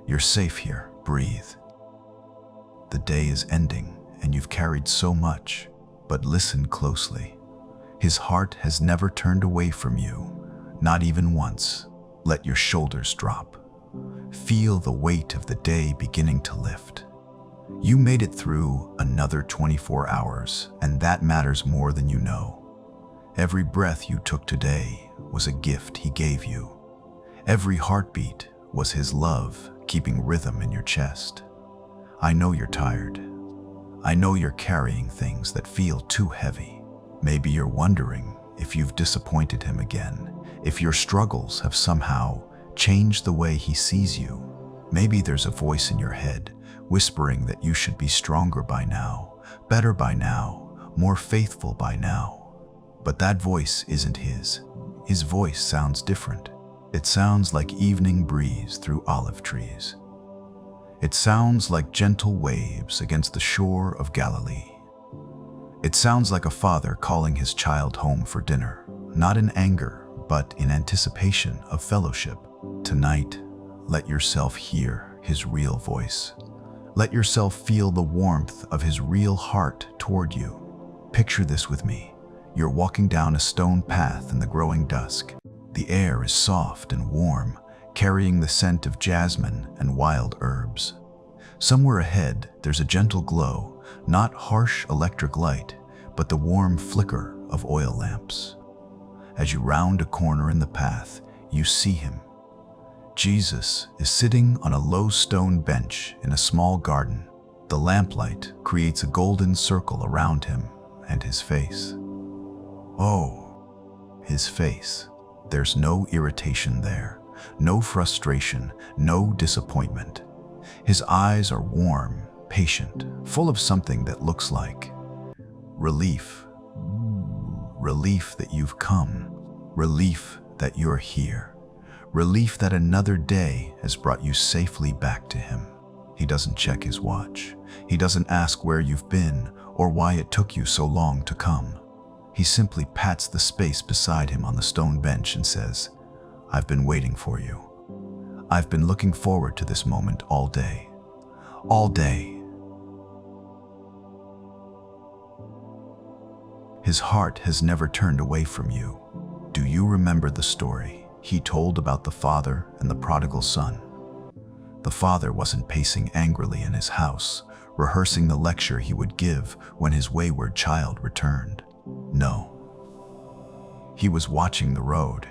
You're safe here. Breathe. The day is ending, and you've carried so much, but listen closely. His heart has never turned away from you, not even once. Let your shoulders drop. Feel the weight of the day beginning to lift. You made it through another 24 hours, and that matters more than you know. Every breath you took today was a gift he gave you. Every heartbeat was his love keeping rhythm in your chest. I know you're tired. I know you're carrying things that feel too heavy. Maybe you're wondering if you've disappointed him again, if your struggles have somehow changed the way he sees you. Maybe there's a voice in your head whispering that you should be stronger by now, better by now, more faithful by now. But that voice isn't his. His voice sounds different. It sounds like evening breeze through olive trees. It sounds like gentle waves against the shore of Galilee. It sounds like a father calling his child home for dinner, not in anger, but in anticipation of fellowship. Tonight, let yourself hear his real voice. Let yourself feel the warmth of his real heart toward you. Picture this with me. You're walking down a stone path in the growing dusk. The air is soft and warm, carrying the scent of jasmine and wild herbs. Somewhere ahead, there's a gentle glow, not harsh electric light, but the warm flicker of oil lamps. As you round a corner in the path, you see him. Jesus is sitting on a low stone bench in a small garden. The lamplight creates a golden circle around him and his face. Oh, his face. There's no irritation there, no frustration, no disappointment. His eyes are warm, patient, full of something that looks like relief. Relief that you've come. Relief that you're here. Relief that another day has brought you safely back to him. He doesn't check his watch. He doesn't ask where you've been or why it took you so long to come. He simply pats the space beside him on the stone bench and says, "I've been waiting for you. I've been looking forward to this moment all day. All day." His heart has never turned away from you. Do you remember the story he told about the father and the prodigal son? The father wasn't pacing angrily in his house, rehearsing the lecture he would give when his wayward child returned. No. He was watching the road.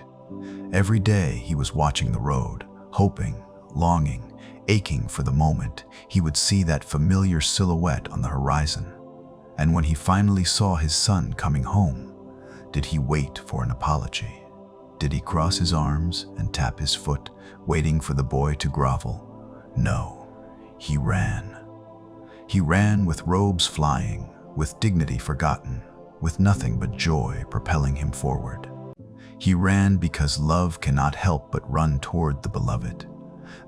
Every day he was watching the road, hoping, longing, aching for the moment he would see that familiar silhouette on the horizon. And when he finally saw his son coming home, did he wait for an apology? Did he cross his arms and tap his foot, waiting for the boy to grovel? No, he ran. He ran with robes flying, with dignity forgotten, with nothing but joy propelling him forward. He ran because love cannot help but run toward the beloved.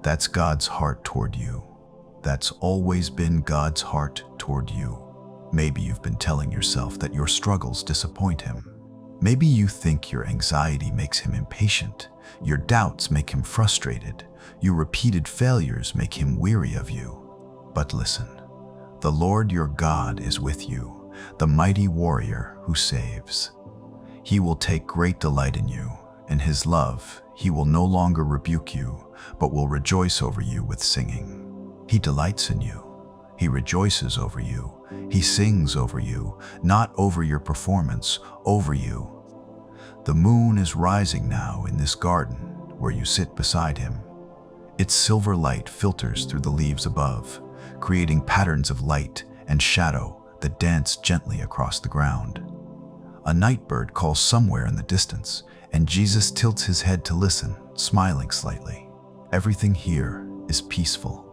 That's God's heart toward you. That's always been God's heart toward you. Maybe you've been telling yourself that your struggles disappoint him. Maybe you think your anxiety makes him impatient, your doubts make him frustrated, your repeated failures make him weary of you. But listen, the Lord your God is with you, the mighty warrior who saves. He will take great delight in you. In his love, he will no longer rebuke you, but will rejoice over you with singing. He delights in you. He rejoices over you. He sings over you, not over your performance, over you. The moon is rising now in this garden where you sit beside him. Its silver light filters through the leaves above, creating patterns of light and shadow that dance gently across the ground. A night bird calls somewhere in the distance, and Jesus tilts his head to listen, smiling slightly. Everything here is peaceful.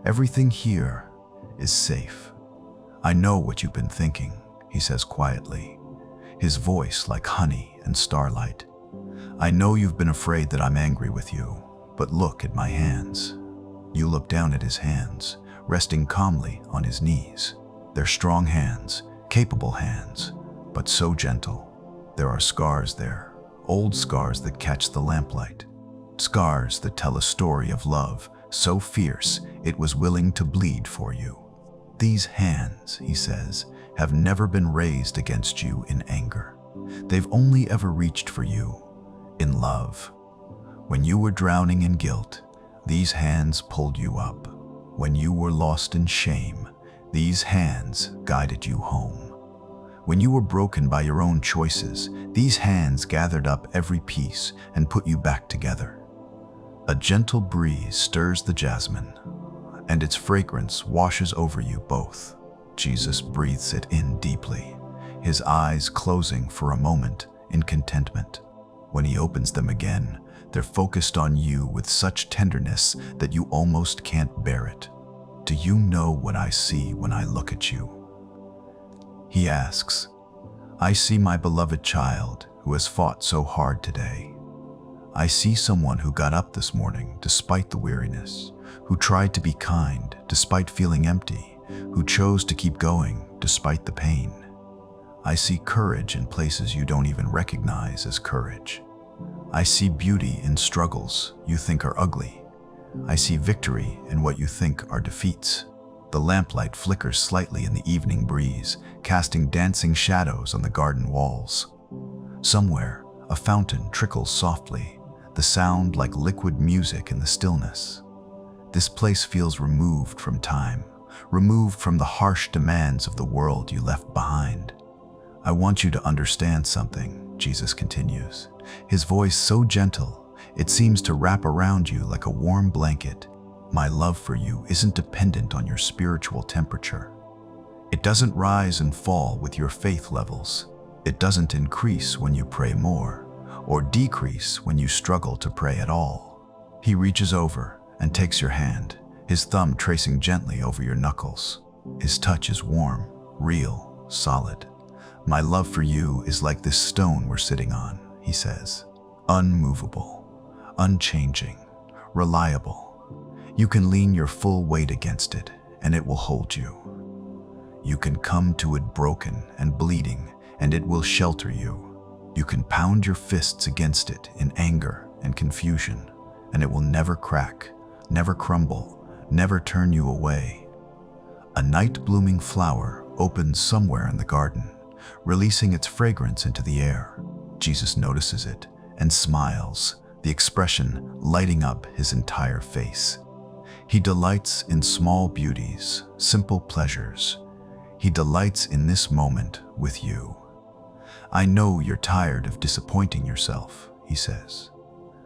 Everything here is safe. "I know what you've been thinking," he says quietly, his voice like honey and starlight. "I know you've been afraid that I'm angry with you, but look at my hands." You look down at his hands, resting calmly on his knees. They're strong hands, capable hands, but so gentle. There are scars there, old scars that catch the lamplight. Scars that tell a story of love so fierce it was willing to bleed for you. These hands, he says, have never been raised against you in anger. They've only ever reached for you in love. When you were drowning in guilt, these hands pulled you up. When you were lost in shame, these hands guided you home. When you were broken by your own choices, these hands gathered up every piece and put you back together. A gentle breeze stirs the jasmine, and its fragrance washes over you both. Jesus breathes it in deeply, his eyes closing for a moment in contentment. When he opens them again, they're focused on you with such tenderness that you almost can't bear it. Do you know what I see when I look at you? He asks. I see my beloved child who has fought so hard today. I see someone who got up this morning despite the weariness, who tried to be kind despite feeling empty, who chose to keep going despite the pain. I see courage in places you don't even recognize as courage. I see beauty in struggles you think are ugly. I see victory in what you think are defeats. The lamplight flickers slightly in the evening breeze, casting dancing shadows on the garden walls. Somewhere, a fountain trickles softly, the sound like liquid music in the stillness. This place feels removed from time, removed from the harsh demands of the world you left behind. I want you to understand something, Jesus continues, his voice so gentle, it seems to wrap around you like a warm blanket. My love for you isn't dependent on your spiritual temperature. It doesn't rise and fall with your faith levels. It doesn't increase when you pray more, or decrease when you struggle to pray at all. He reaches over and takes your hand, his thumb tracing gently over your knuckles. His touch is warm, real, solid. My love for you is like this stone we're sitting on, he says. Unmovable, unchanging, reliable. You can lean your full weight against it, and it will hold you. You can come to it broken and bleeding, and it will shelter you. You can pound your fists against it in anger and confusion, and it will never crack, never crumble, never turn you away. A night-blooming flower opens somewhere in the garden, releasing its fragrance into the air. Jesus notices it and smiles, the expression lighting up his entire face. He delights in small beauties, simple pleasures. He delights in this moment with you. I know you're tired of disappointing yourself, he says.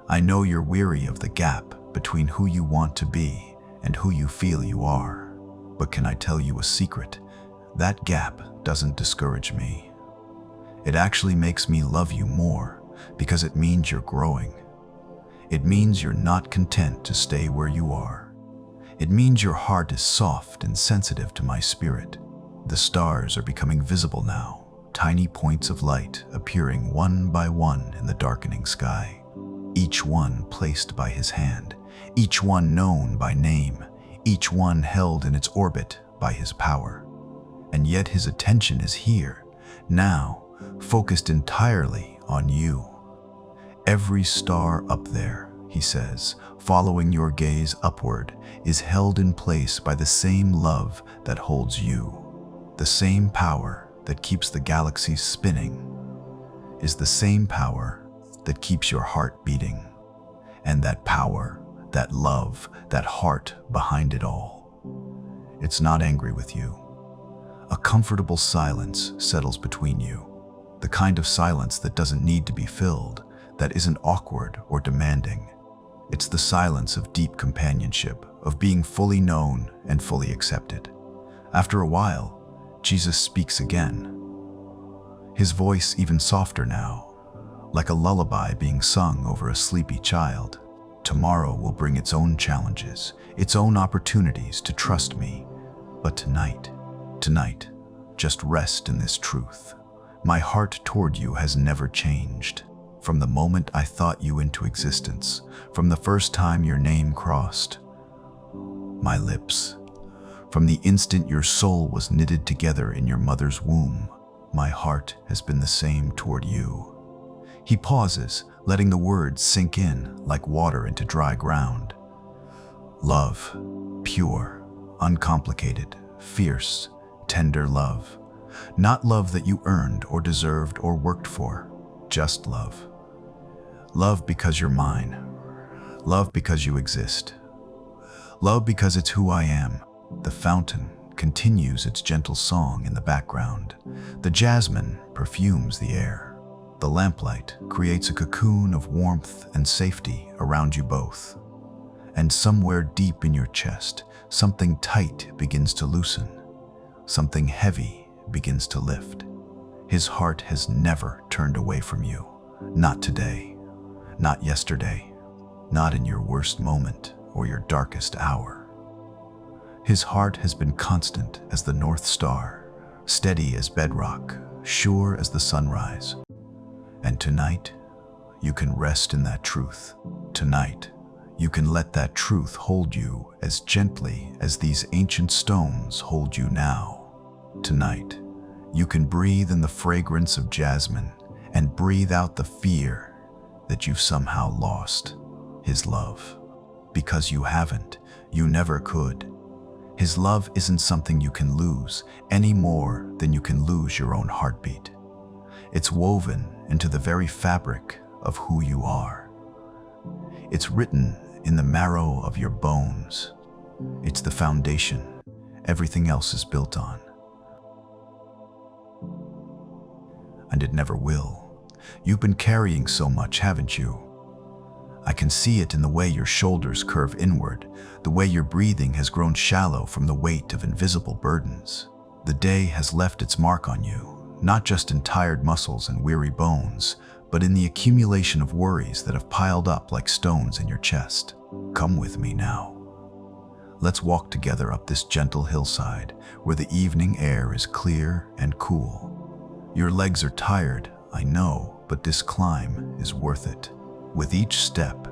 I know you're weary of the gap between who you want to be and who you feel you are. But can I tell you a secret? That gap doesn't discourage me. It actually makes me love you more because it means you're growing. It means you're not content to stay where you are. It means your heart is soft and sensitive to my spirit. The stars are becoming visible now, tiny points of light appearing one by one in the darkening sky. Each one placed by his hand, each one known by name, each one held in its orbit by his power. And yet his attention is here, now, focused entirely on you. Every star up there, he says, following your gaze upward, is held in place by the same love that holds you. The same power that keeps the galaxies spinning is the same power that keeps your heart beating. And that power, that love, that heart behind it all, it's not angry with you. A comfortable silence settles between you, the kind of silence that doesn't need to be filled, that isn't awkward or demanding. It's the silence of deep companionship, of being fully known and fully accepted. After a while, Jesus speaks again. His voice even softer now, like a lullaby being sung over a sleepy child. Tomorrow will bring its own challenges, its own opportunities to trust me. But tonight, just rest in this truth. My heart toward you has never changed. From the moment I thought you into existence, from the first time your name crossed my lips, from the instant your soul was knitted together in your mother's womb, my heart has been the same toward you. He pauses, letting the words sink in like water into dry ground. Love, pure, uncomplicated, fierce, tender love. Not love that you earned or deserved or worked for, just love. Love because you're mine. Love because you exist. Love because it's who I am. The fountain continues its gentle song in the background. The jasmine perfumes the air. The lamplight creates a cocoon of warmth and safety around you both. And somewhere deep in your chest, something tight begins to loosen. Something heavy begins to lift. His heart has never turned away from you. Not today, not yesterday, not in your worst moment or your darkest hour. His heart has been constant as the North Star, steady as bedrock, sure as the sunrise. And tonight, you can rest in that truth. Tonight, you can let that truth hold you as gently as these ancient stones hold you now. Tonight, you can breathe in the fragrance of jasmine and breathe out the fear that you've somehow lost his love. Because you haven't, you never could. His love isn't something you can lose any more than you can lose your own heartbeat. It's woven into the very fabric of who you are. It's written in the marrow of your bones. It's the foundation everything else is built on. And it never will. You've been carrying so much, haven't you? I can see it in the way your shoulders curve inward, the way your breathing has grown shallow from the weight of invisible burdens. The day has left its mark on you, not just in tired muscles and weary bones, but in the accumulation of worries that have piled up like stones in your chest. Come with me now. Let's walk together up this gentle hillside where the evening air is clear and cool. Your legs are tired, I know, but this climb is worth it. With each step,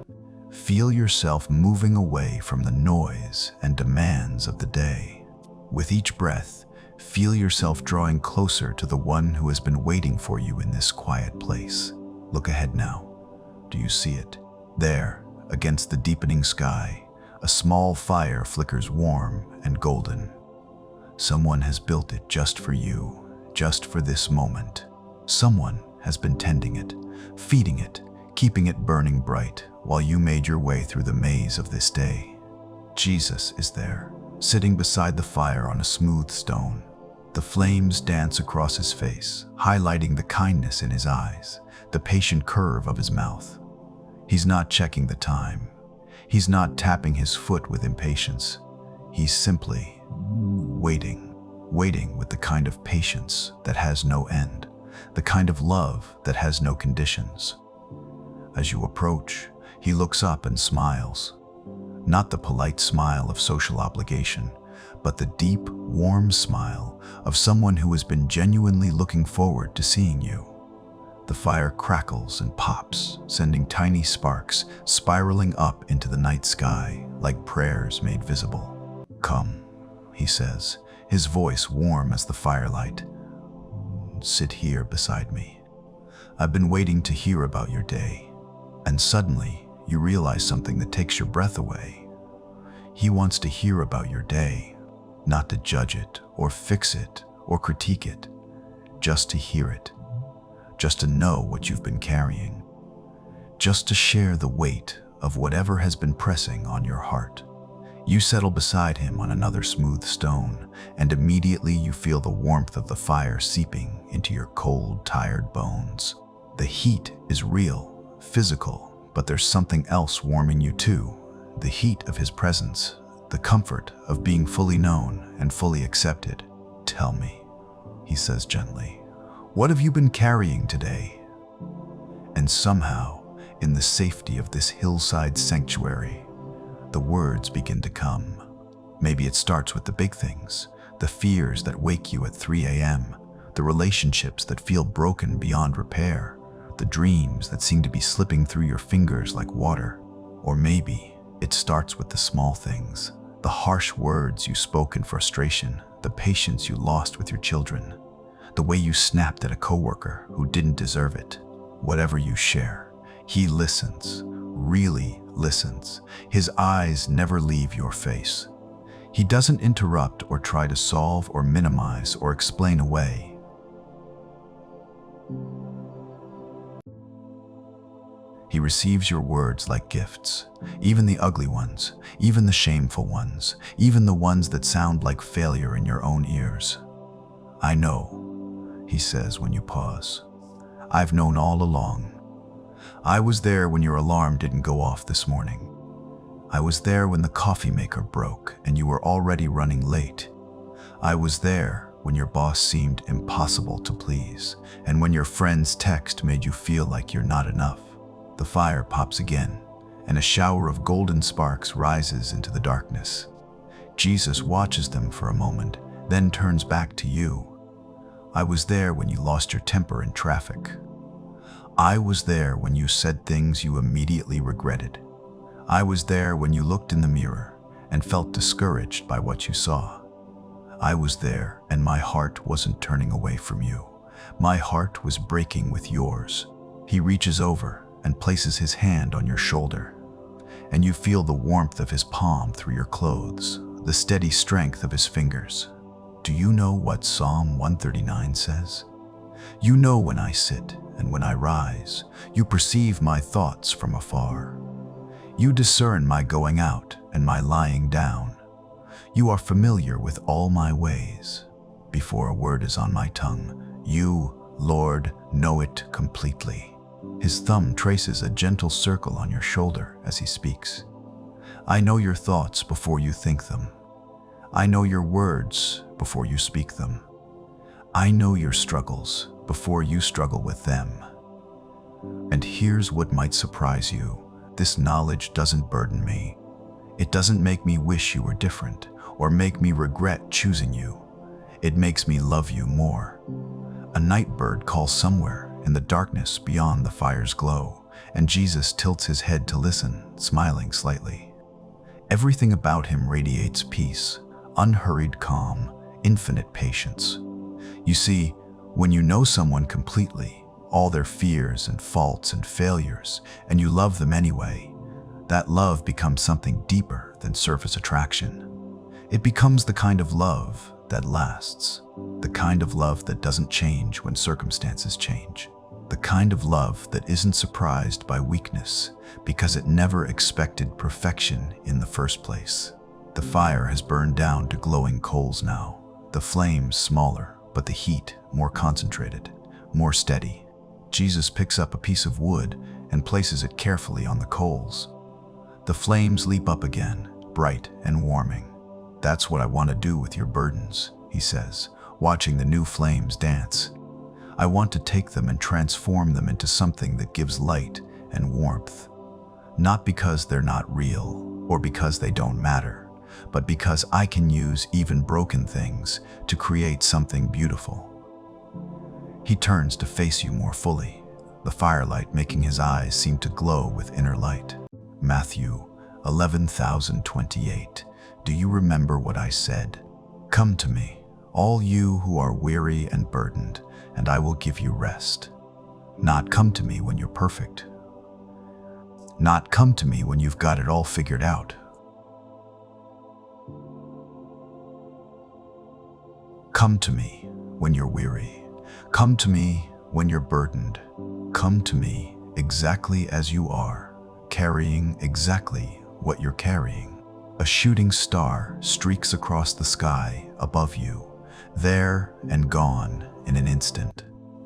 feel yourself moving away from the noise and demands of the day. With each breath, feel yourself drawing closer to the one who has been waiting for you in this quiet place. Look ahead now. Do you see it? There, against the deepening sky, a small fire flickers warm and golden. Someone has built it just for you, just for this moment. Someone has been tending it, feeding it, keeping it burning bright while you made your way through the maze of this day. Jesus is there, sitting beside the fire on a smooth stone. The flames dance across his face, highlighting the kindness in his eyes, the patient curve of his mouth. He's not checking the time. He's not tapping his foot with impatience. He's simply waiting with the kind of patience that has no end, the kind of love that has no conditions. As you approach, he looks up and smiles. Not the polite smile of social obligation, but the deep, warm smile of someone who has been genuinely looking forward to seeing you. The fire crackles and pops, sending tiny sparks spiraling up into the night sky like prayers made visible. Come, he says, his voice warm as the firelight. Sit here beside me. I've been waiting to hear about your day. And suddenly, you realize something that takes your breath away. He wants to hear about your day, not to judge it or fix it or critique it, just to hear it, just to know what you've been carrying, just to share the weight of whatever has been pressing on your heart. You settle beside him on another smooth stone, and immediately you feel the warmth of the fire seeping into your cold, tired bones. The heat is real, physical, but there's something else warming you too. The heat of his presence, the comfort of being fully known and fully accepted. Tell me, he says gently, what have you been carrying today? And somehow, in the safety of this hillside sanctuary, the words begin to come. Maybe it starts with the big things, the fears that wake you at 3 a.m., the relationships that feel broken beyond repair, the dreams that seem to be slipping through your fingers like water. Or maybe it starts with the small things, the harsh words you spoke in frustration, the patience you lost with your children, the way you snapped at a coworker who didn't deserve it. Whatever you share, he listens, really listens. His eyes never leave your face. He doesn't interrupt or try to solve or minimize or explain away. He receives your words like gifts, even the ugly ones, even the shameful ones, even the ones that sound like failure in your own ears. I know, he says when you pause. I've known all along. I was there when your alarm didn't go off this morning. I was there when the coffee maker broke and you were already running late. I was there when your boss seemed impossible to please, and when your friend's text made you feel like you're not enough. The fire pops again, and a shower of golden sparks rises into the darkness. Jesus watches them for a moment, then turns back to you. I was there when you lost your temper in traffic. I was there when you said things you immediately regretted. I was there when you looked in the mirror and felt discouraged by what you saw. I was there, and my heart wasn't turning away from you. My heart was breaking with yours. He reaches over and places his hand on your shoulder, and you feel the warmth of his palm through your clothes, the steady strength of his fingers. Do you know what Psalm 139 says? You know when I sit and when I rise. You perceive my thoughts from afar. You discern my going out and my lying down. You are familiar with all my ways. Before a word is on my tongue, you, Lord, know it completely. His thumb traces a gentle circle on your shoulder as he speaks. I know your thoughts before you think them. I know your words before you speak them. I know your struggles before you struggle with them. And here's what might surprise you. This knowledge doesn't burden me. It doesn't make me wish you were different or make me regret choosing you. It makes me love you more. A night bird calls somewhere in the darkness beyond the fire's glow, and Jesus tilts his head to listen, smiling slightly. Everything about him radiates peace, unhurried calm, infinite patience. You see, when you know someone completely, all their fears and faults and failures, and you love them anyway, that love becomes something deeper than surface attraction. It becomes the kind of love that lasts, the kind of love that doesn't change when circumstances change, the kind of love that isn't surprised by weakness because it never expected perfection in the first place. The fire has burned down to glowing coals now, the flames smaller, but the heat more concentrated, more steady. Jesus picks up a piece of wood and places it carefully on the coals. The flames leap up again, bright and warming. That's what I want to do with your burdens, he says, watching the new flames dance. I want to take them and transform them into something that gives light and warmth. Not because they're not real or because they don't matter, but because I can use even broken things to create something beautiful. He turns to face you more fully, the firelight making his eyes seem to glow with inner light. Matthew 11,028. Do you remember what I said? Come to me, all you who are weary and burdened, and I will give you rest. Not come to me when you're perfect. Not come to me when you've got it all figured out. Come to me when you're weary. Come to me when you're burdened. Come to me exactly as you are, carrying exactly what you're carrying. A shooting star streaks across the sky above you, there and gone in an instant.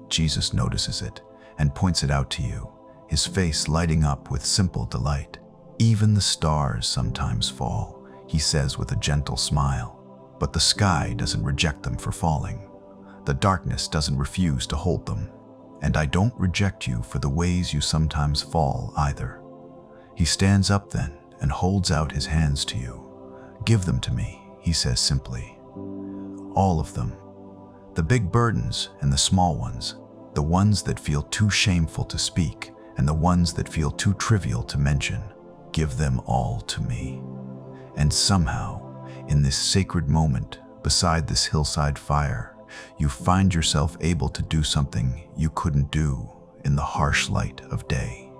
Jesus notices it and points it out to you, his face lighting up with simple delight. Even the stars sometimes fall, he says with a gentle smile, but the sky doesn't reject them for falling. The darkness doesn't refuse to hold them, and I don't reject you for the ways you sometimes fall either. He stands up then and holds out his hands to you. Give them to me, he says simply. All of them. The big burdens and the small ones, the ones that feel too shameful to speak and the ones that feel too trivial to mention. Give them all to me. And somehow, in this sacred moment, beside this hillside fire, you find yourself able to do something you couldn't do in the harsh light of day.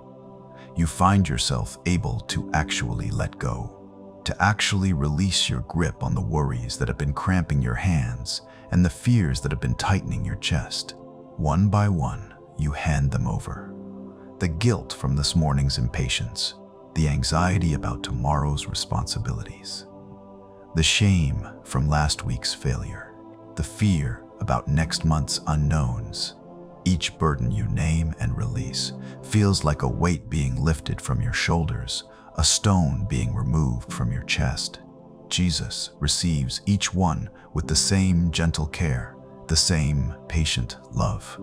you find yourself able to actually let go, to actually release your grip on the worries that have been cramping your hands and the fears that have been tightening your chest. One by one, you hand them over. The guilt from this morning's impatience, the anxiety about tomorrow's responsibilities, the shame from last week's failure, the fear about next month's unknowns. Each burden you name and release feels like a weight being lifted from your shoulders, a stone being removed from your chest. Jesus receives each one with the same gentle care, the same patient love.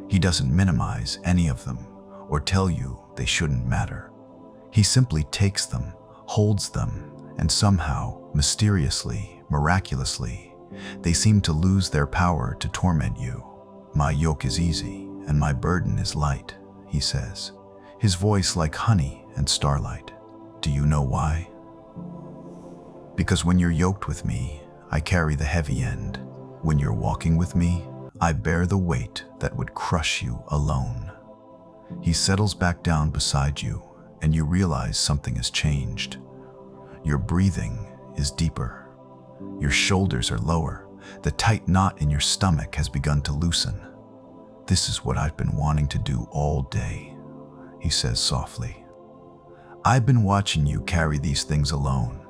He doesn't minimize any of them or tell you they shouldn't matter. He simply takes them, holds them, and somehow, mysteriously, miraculously, they seem to lose their power to torment you. "My yoke is easy and my burden is light," he says, his voice like honey and starlight. Do you know why? Because when you're yoked with me, I carry the heavy end. When you're walking with me, I bear the weight that would crush you alone. He settles back down beside you, and you realize something has changed. Your breathing is deeper. Your shoulders are lower. The tight knot in your stomach has begun to loosen. "This is what I've been wanting to do all day," he says softly. "I've been watching you carry these things alone,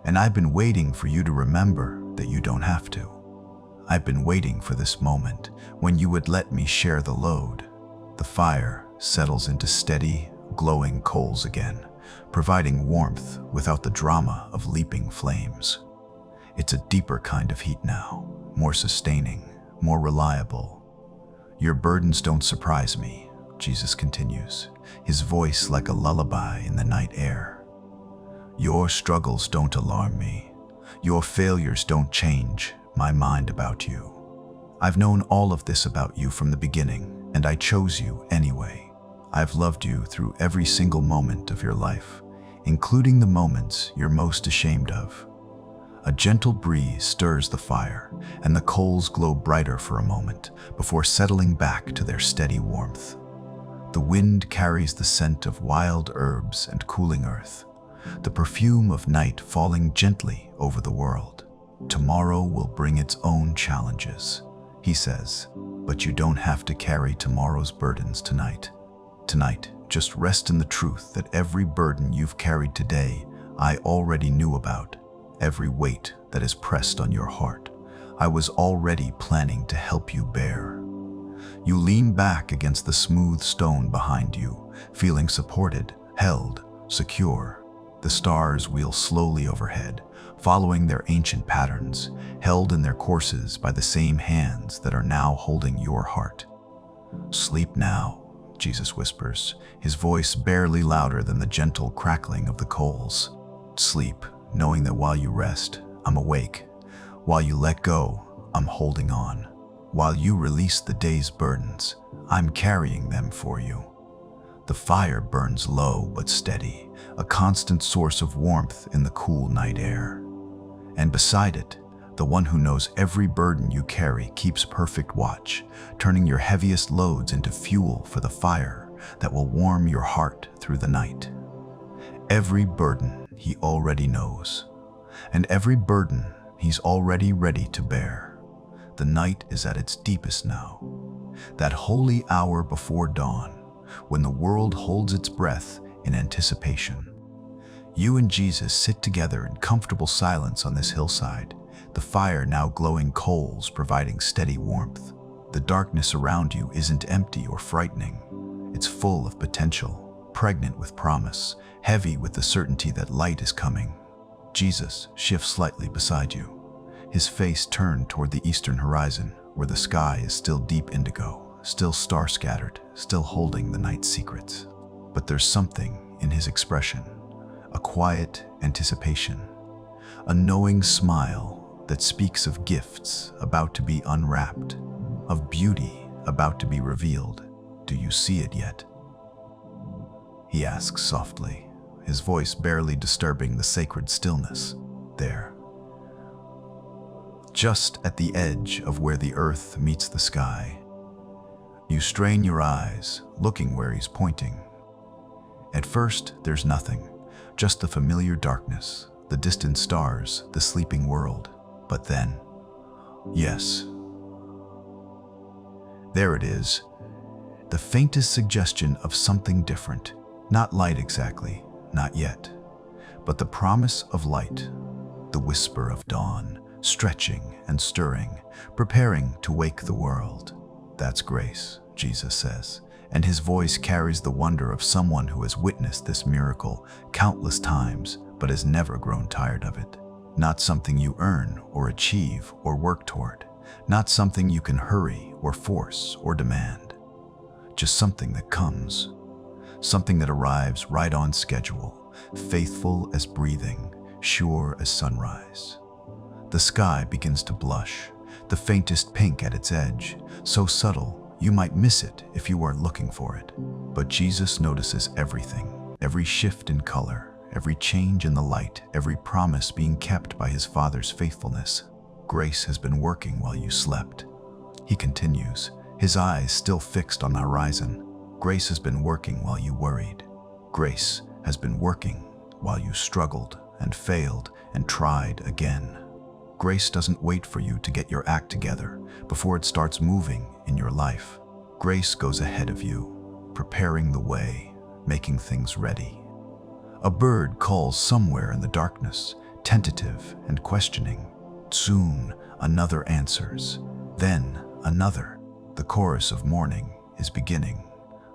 and I've been waiting for you to remember that you don't have to. I've been waiting for this moment when you would let me share the load." The fire settles into steady, glowing coals again, providing warmth without the drama of leaping flames. It's a deeper kind of heat now, more sustaining, more reliable. "Your burdens don't surprise me," Jesus continues, his voice like a lullaby in the night air. "Your struggles don't alarm me. Your failures don't change my mind about you. I've known all of this about you from the beginning, and I chose you anyway. I've loved you through every single moment of your life, including the moments you're most ashamed of." A gentle breeze stirs the fire, and the coals glow brighter for a moment before settling back to their steady warmth. The wind carries the scent of wild herbs and cooling earth, the perfume of night falling gently over the world. "Tomorrow will bring its own challenges," he says, "but you don't have to carry tomorrow's burdens tonight. Tonight, just rest in the truth that every burden you've carried today, I already knew about. Every weight that is pressed on your heart, I was already planning to help you bear." You lean back against the smooth stone behind you, feeling supported, held, secure. The stars wheel slowly overhead, following their ancient patterns, held in their courses by the same hands that are now holding your heart. "Sleep now," Jesus whispers, his voice barely louder than the gentle crackling of the coals. "Sleep, knowing that while you rest, I'm awake. While you let go, I'm holding on. While you release the day's burdens, I'm carrying them for you." The fire burns low but steady, a constant source of warmth in the cool night air. And beside it, the one who knows every burden you carry keeps perfect watch, turning your heaviest loads into fuel for the fire that will warm your heart through the night. Every burden he already knows, and every burden he's already ready to bear. The night is at its deepest now, that holy hour before dawn, when the world holds its breath in anticipation. You and Jesus sit together in comfortable silence on this hillside, the fire now glowing coals providing steady warmth. The darkness around you isn't empty or frightening. It's full of potential, pregnant with promise, heavy with the certainty that light is coming. Jesus shifts slightly beside you, his face turned toward the eastern horizon, where the sky is still deep indigo, still star-scattered, still holding the night's secrets. But there's something in his expression, a quiet anticipation, a knowing smile that speaks of gifts about to be unwrapped, of beauty about to be revealed. "Do you see it yet?" he asks softly, his voice barely disturbing the sacred stillness. There, just at the edge of where the earth meets the sky. You strain your eyes, looking where he's pointing, At first, there's nothing, just the familiar darkness, the distant stars, the sleeping world. But then, yes, there it is, the faintest suggestion of something different. Not light exactly, not yet, but the promise of light, the whisper of dawn, stretching and stirring, preparing to wake the world. That's grace, Jesus says, and his voice carries the wonder of someone who has witnessed this miracle countless times but has never grown tired of it. Not something you earn or achieve or work toward, not something you can hurry or force or demand. Just something that comes, something that arrives right on schedule, faithful as breathing, sure as sunrise. The sky begins to blush, the faintest pink at its edge, so subtle you might miss it if you weren't looking for it. But Jesus notices everything, every shift in color, every change in the light, every promise being kept by his Father's faithfulness. Grace has been working while you slept. He continues, his eyes still fixed on the horizon. Grace has been working while you worried. Grace has been working while you struggled and failed and tried again. Grace doesn't wait for you to get your act together before it starts moving in your life. Grace goes ahead of you, preparing the way, making things ready. A bird calls somewhere in the darkness, tentative and questioning. Soon, another answers, then another. The chorus of morning is beginning,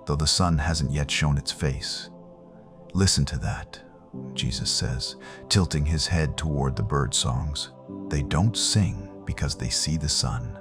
though the sun hasn't yet shown its face. Listen to that, Jesus says, tilting his head toward the bird songs. They don't sing because they see the sun.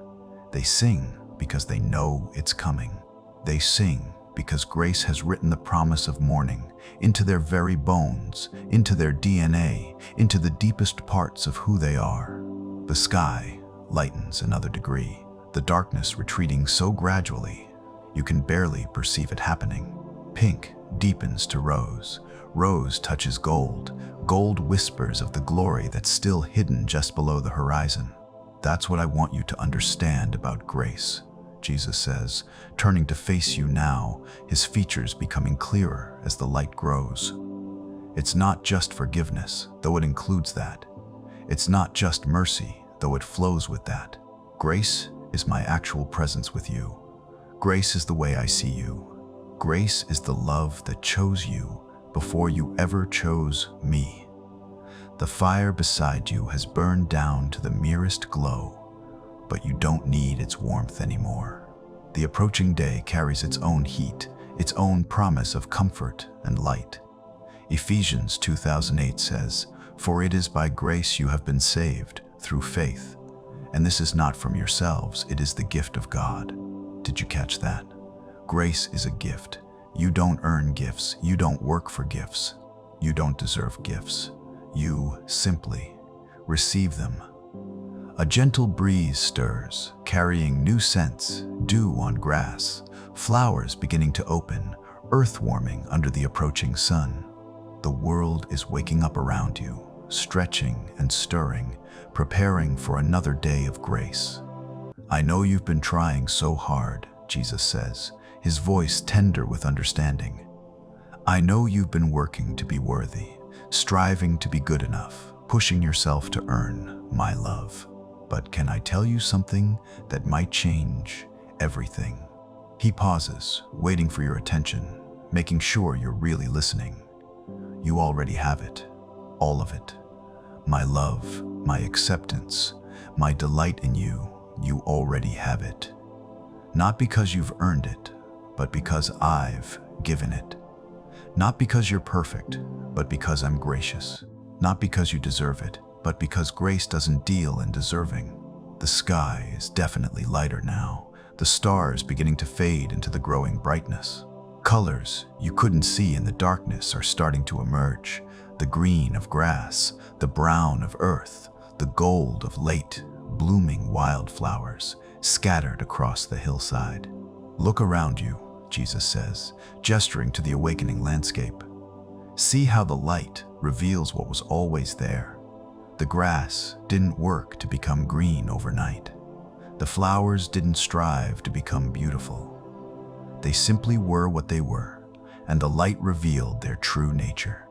They sing because they know it's coming. They sing because grace has written the promise of morning into their very bones, into their DNA, into the deepest parts of who they are. The sky lightens another degree, the darkness retreating so gradually you can barely perceive it happening. Pink deepens to rose. Rose touches gold. Gold whispers of the glory that's still hidden just below the horizon. That's what I want you to understand about grace, Jesus says, turning to face you now, his features becoming clearer as the light grows. It's not just forgiveness, though it includes that. It's not just mercy, though it flows with that. Grace is my actual presence with you. Grace is the way I see you. Grace is the love that chose you before you ever chose me. The fire beside you has burned down to the merest glow, but you don't need its warmth anymore. The approaching day carries its own heat, its own promise of comfort and light. Ephesians 2:8 says, "For it is by grace you have been saved, through faith. And this is not from yourselves, it is the gift of God." Did you catch that? Grace is a gift. You don't earn gifts. You don't work for gifts. You don't deserve gifts. You simply receive them. A gentle breeze stirs, carrying new scents, dew on grass, flowers beginning to open, earth warming under the approaching sun. The world is waking up around you, stretching and stirring, preparing for another day of grace. I know you've been trying so hard, Jesus says, his voice tender with understanding. I know you've been working to be worthy, striving to be good enough, pushing yourself to earn my love. But can I tell you something that might change everything? He pauses, waiting for your attention, making sure you're really listening. You already have it, all of it. My love, my acceptance, my delight in you, you already have it. Not because you've earned it, but because I've given it. Not because you're perfect, but because I'm gracious. Not because you deserve it, but because grace doesn't deal in deserving. The sky is definitely lighter now, the stars beginning to fade into the growing brightness. Colors you couldn't see in the darkness are starting to emerge. The green of grass, the brown of earth, the gold of late blooming wildflowers scattered across the hillside. Look around you, Jesus says, gesturing to the awakening landscape. See how the light reveals what was always there. The grass didn't work to become green overnight. The flowers didn't strive to become beautiful. They simply were what they were, and the light revealed their true nature.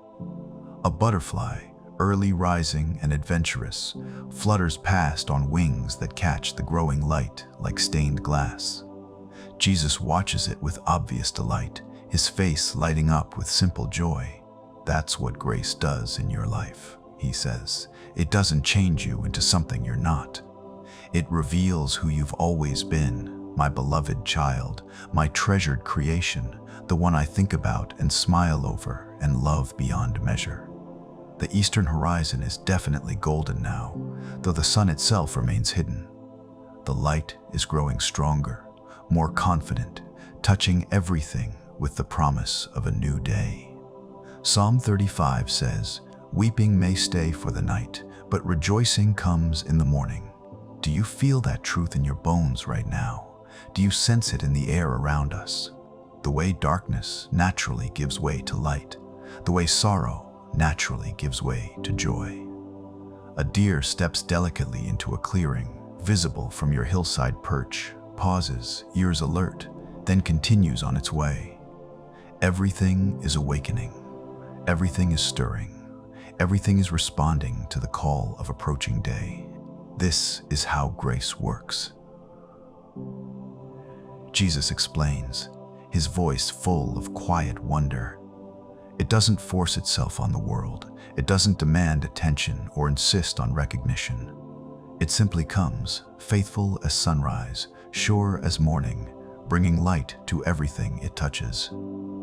A butterfly, early rising and adventurous, flutters past on wings that catch the growing light like stained glass. Jesus watches it with obvious delight, his face lighting up with simple joy. That's what grace does in your life, he says. It doesn't change you into something you're not. It reveals who you've always been, my beloved child, my treasured creation, the one I think about and smile over and love beyond measure. The eastern horizon is definitely golden now, though the sun itself remains hidden. The light is growing stronger, more confident, touching everything with the promise of a new day. Psalm 35 says, "Weeping may stay for the night, but rejoicing comes in the morning." Do you feel that truth in your bones right now? Do you sense it in the air around us? The way darkness naturally gives way to light, the way sorrow naturally gives way to joy. A deer steps delicately into a clearing, visible from your hillside perch, pauses, ears alert, then continues on its way. Everything is awakening. Everything is stirring. Everything is responding to the call of approaching day. This is how grace works. Jesus explains, his voice full of quiet wonder. It doesn't force itself on the world. It doesn't demand attention or insist on recognition. It simply comes, faithful as sunrise, sure as morning, bringing light to everything it touches.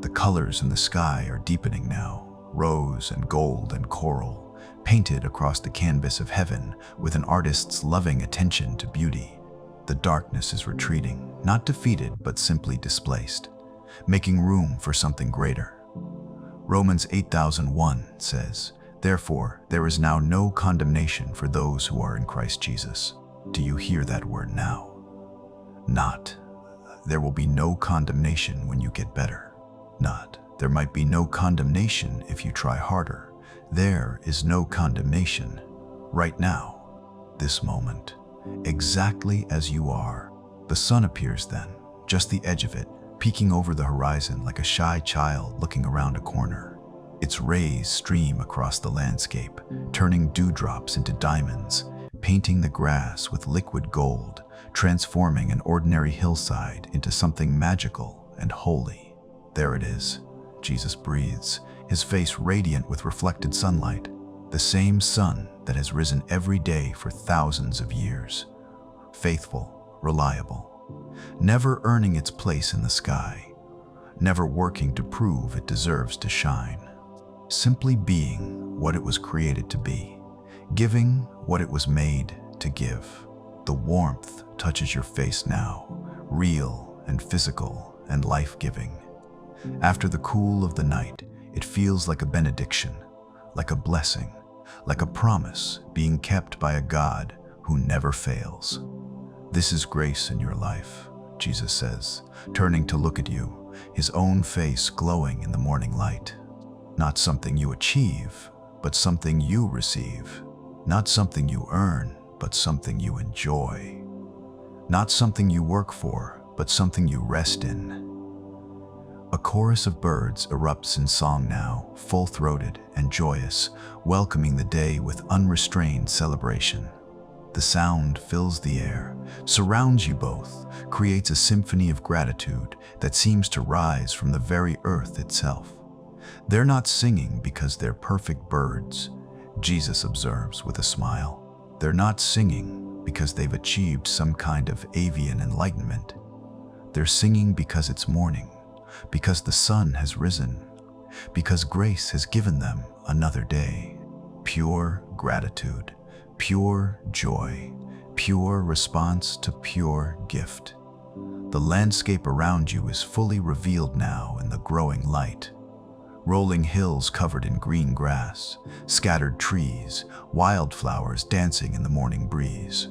The colors in the sky are deepening now, rose and gold and coral, painted across the canvas of heaven with an artist's loving attention to beauty. The darkness is retreating, not defeated but simply displaced, making room for something greater. Romans 8:1 says, "Therefore, there is now no condemnation for those who are in Christ Jesus." Do you hear that word now? Not, there will be no condemnation when you get better. Not, there might be no condemnation if you try harder. There is no condemnation right now, this moment, exactly as you are. The sun appears then, just the edge of it, peeking over the horizon like a shy child looking around a corner. Its rays stream across the landscape, turning dewdrops into diamonds, painting the grass with liquid gold, transforming an ordinary hillside into something magical and holy. There it is. Jesus breathes, his face radiant with reflected sunlight, the same sun that has risen every day for thousands of years. Faithful, reliable, never earning its place in the sky, never working to prove it deserves to shine. Simply being what it was created to be, giving what it was made to give. The warmth touches your face now, real and physical and life-giving. After the cool of the night, it feels like a benediction, like a blessing, like a promise being kept by a God who never fails. This is grace in your life, Jesus says, turning to look at you, his own face glowing in the morning light. Not something you achieve, but something you receive. Not something you earn, but something you enjoy. Not something you work for, but something you rest in. A chorus of birds erupts in song now, full-throated and joyous, welcoming the day with unrestrained celebration. The sound fills the air, surrounds you both, creates a symphony of gratitude that seems to rise from the very earth itself. They're not singing because they're perfect birds, Jesus observes with a smile. They're not singing because they've achieved some kind of avian enlightenment. They're singing because it's morning, because the sun has risen, because grace has given them another day. Pure gratitude, pure joy, pure response to pure gift. The landscape around you is fully revealed now in the growing light. Rolling hills covered in green grass, scattered trees, wildflowers dancing in the morning breeze.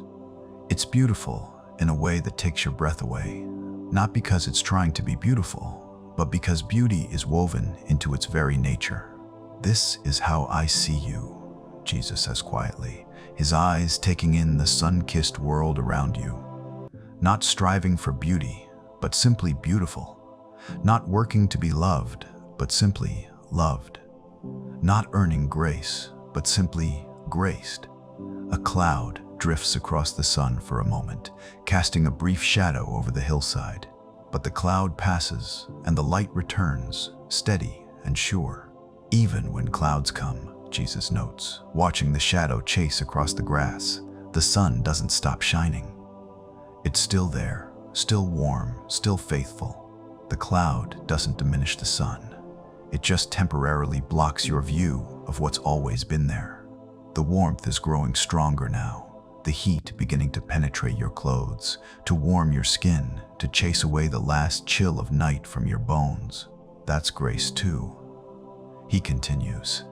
It's beautiful in a way that takes your breath away, not because it's trying to be beautiful, but because beauty is woven into its very nature. This is how I see you, Jesus says quietly, his eyes taking in the sun-kissed world around you. Not striving for beauty, but simply beautiful. Not working to be loved, but simply loved. Not earning grace, but simply graced. A cloud drifts across the sun for a moment, casting a brief shadow over the hillside. But the cloud passes, and the light returns, steady and sure. Even when clouds come, Jesus notes, watching the shadow chase across the grass, the sun doesn't stop shining. It's still there, still warm, still faithful. The cloud doesn't diminish the sun. It just temporarily blocks your view of what's always been there. The warmth is growing stronger now, the heat beginning to penetrate your clothes, to warm your skin, to chase away the last chill of night from your bones. That's grace too. He continues.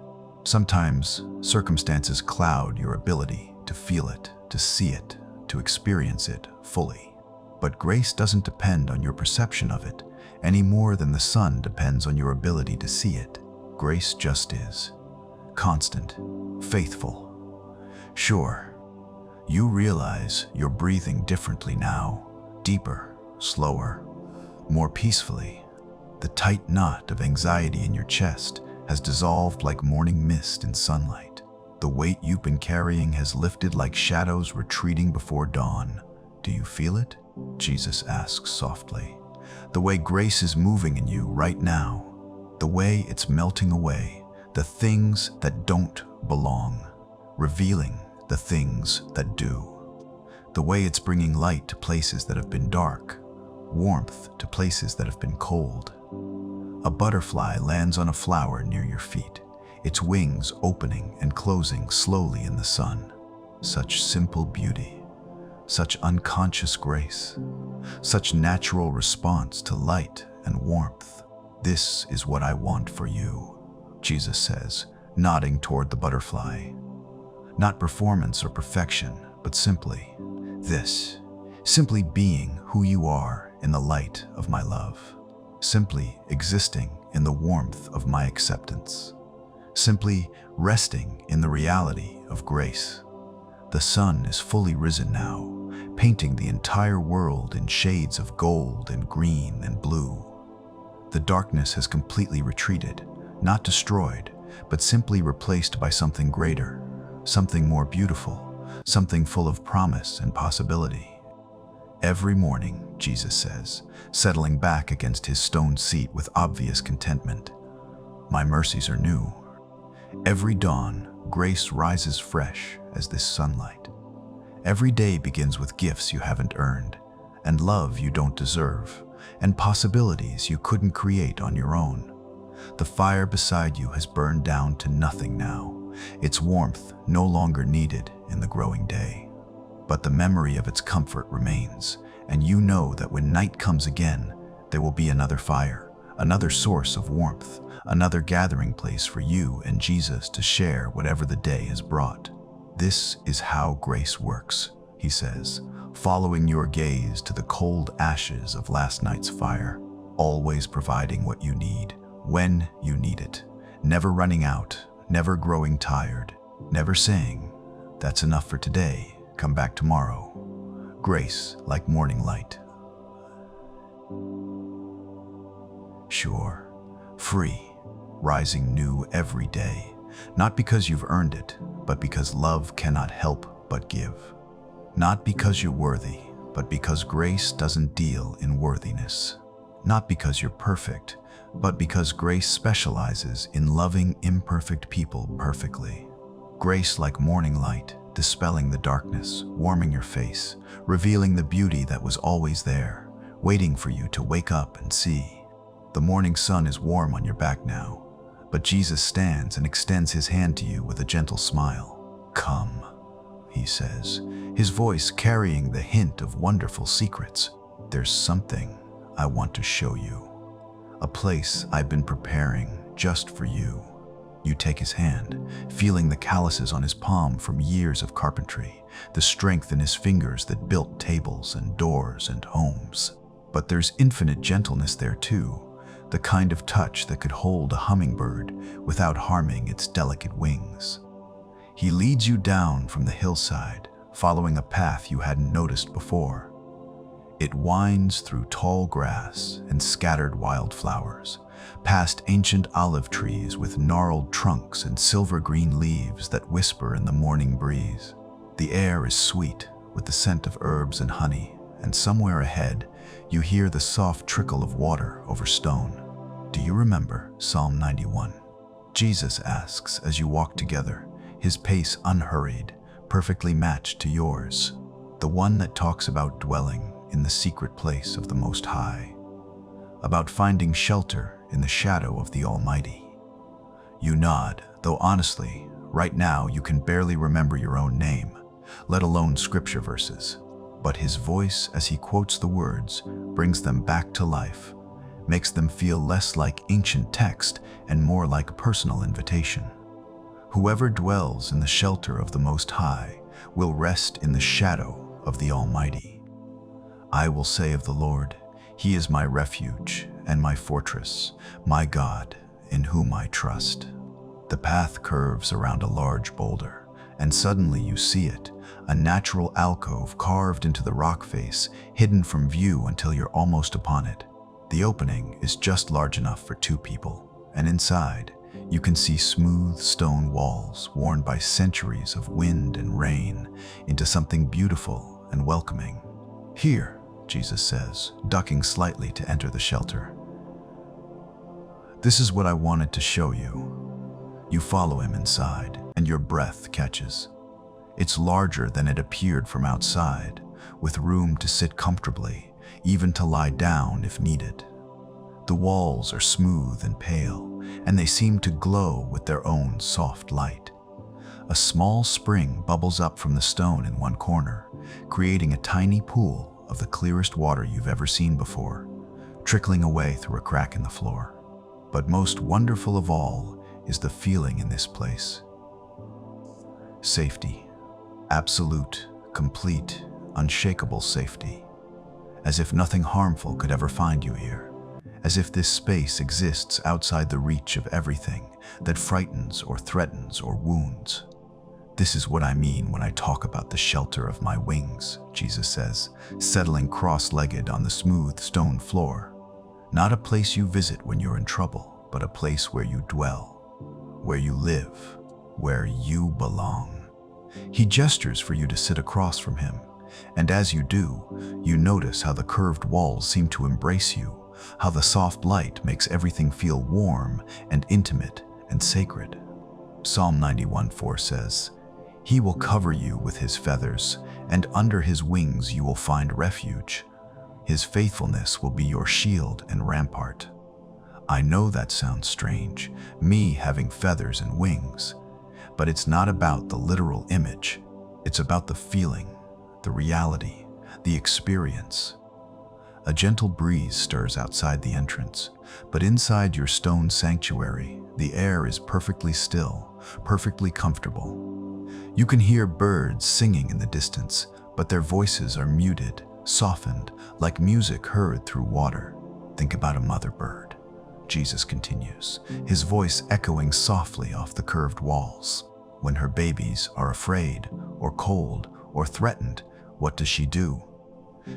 Sometimes circumstances cloud your ability to feel it, to see it, to experience it fully. But grace doesn't depend on your perception of it any more than the sun depends on your ability to see it. Grace just is. Constant, faithful. Sure, you realize you're breathing differently now, deeper, slower, more peacefully. The tight knot of anxiety in your chest has dissolved like morning mist in sunlight. The weight you've been carrying has lifted like shadows retreating before dawn. Do you feel it? Jesus asks softly. The way grace is moving in you right now, the way it's melting away the things that don't belong, revealing the things that do. The way it's bringing light to places that have been dark, warmth to places that have been cold. A butterfly lands on a flower near your feet, its wings opening and closing slowly in the sun. Such simple beauty, such unconscious grace, such natural response to light and warmth. This is what I want for you, Jesus says, nodding toward the butterfly. Not performance or perfection, but simply this, simply being who you are in the light of my love, simply existing in the warmth of my acceptance, simply resting in the reality of grace. The sun is fully risen now, painting the entire world in shades of gold and green and blue. The darkness has completely retreated, not destroyed, but simply replaced by something greater, something more beautiful, something full of promise and possibility. Every morning, Jesus says, settling back against his stone seat with obvious contentment, my mercies are new. Every dawn, grace rises fresh as this sunlight. Every day begins with gifts you haven't earned, and love you don't deserve, and possibilities you couldn't create on your own. The fire beside you has burned down to nothing now, its warmth no longer needed in the growing day. But the memory of its comfort remains, and you know that when night comes again, there will be another fire, another source of warmth, another gathering place for you and Jesus to share whatever the day has brought. This is how grace works, he says, following your gaze to the cold ashes of last night's fire, always providing what you need, when you need it, never running out, never growing tired, never saying, that's enough for today, come back tomorrow. Grace like morning light. Sure, free, rising new every day, not because you've earned it, but because love cannot help but give. Not because you're worthy, but because grace doesn't deal in worthiness. Not because you're perfect, but because grace specializes in loving imperfect people perfectly. Grace like morning light, dispelling the darkness, warming your face, revealing the beauty that was always there, waiting for you to wake up and see. The morning sun is warm on your back now, but Jesus stands and extends his hand to you with a gentle smile. Come, he says, his voice carrying the hint of wonderful secrets. There's something I want to show you. A place I've been preparing just for you. You take his hand, feeling the calluses on his palm from years of carpentry, the strength in his fingers that built tables and doors and homes. But there's infinite gentleness there too, the kind of touch that could hold a hummingbird without harming its delicate wings. He leads you down from the hillside, following a path you hadn't noticed before. It winds through tall grass and scattered wildflowers, past ancient olive trees with gnarled trunks and silver-green leaves that whisper in the morning breeze. The air is sweet with the scent of herbs and honey, and somewhere ahead, you hear the soft trickle of water over stone. Do you remember Psalm 91? Jesus asks as you walk together, his pace unhurried, perfectly matched to yours, the one that talks about dwelling in the secret place of the Most High, about finding shelter in the shadow of the Almighty. You nod, though honestly, right now you can barely remember your own name, let alone scripture verses. But his voice, as he quotes the words, brings them back to life, makes them feel less like ancient text and more like a personal invitation. Whoever dwells in the shelter of the Most High will rest in the shadow of the Almighty. I will say of the Lord, He is my refuge and my fortress, my God, in whom I trust. The path curves around a large boulder, and suddenly you see it, a natural alcove carved into the rock face, hidden from view until you're almost upon it. The opening is just large enough for 2 people, and inside, you can see smooth stone walls worn by centuries of wind and rain into something beautiful and welcoming. Here, Jesus says, ducking slightly to enter the shelter. This is what I wanted to show you. You follow him inside, and your breath catches. It's larger than it appeared from outside, with room to sit comfortably, even to lie down if needed. The walls are smooth and pale, and they seem to glow with their own soft light. A small spring bubbles up from the stone in one corner, creating a tiny pool of the clearest water you've ever seen before, trickling away through a crack in the floor. But most wonderful of all is the feeling in this place. Safety. Absolute, complete, unshakable safety. As if nothing harmful could ever find you here. As if this space exists outside the reach of everything that frightens or threatens or wounds. This is what I mean when I talk about the shelter of my wings, Jesus says, settling cross-legged on the smooth stone floor. Not a place you visit when you're in trouble, but a place where you dwell, where you live, where you belong. He gestures for you to sit across from him, and as you do, you notice how the curved walls seem to embrace you, how the soft light makes everything feel warm and intimate and sacred. Psalm 91:4 says, He will cover you with His feathers, and under His wings you will find refuge. His faithfulness will be your shield and rampart. I know that sounds strange, me having feathers and wings, but it's not about the literal image. It's about the feeling, the reality, the experience. A gentle breeze stirs outside the entrance, but inside your stone sanctuary, the air is perfectly still, perfectly comfortable. You can hear birds singing in the distance, but their voices are muted, softened, like music heard through water. Think about a mother bird. Jesus continues, his voice echoing softly off the curved walls. When her babies are afraid, or cold, or threatened, what does she do?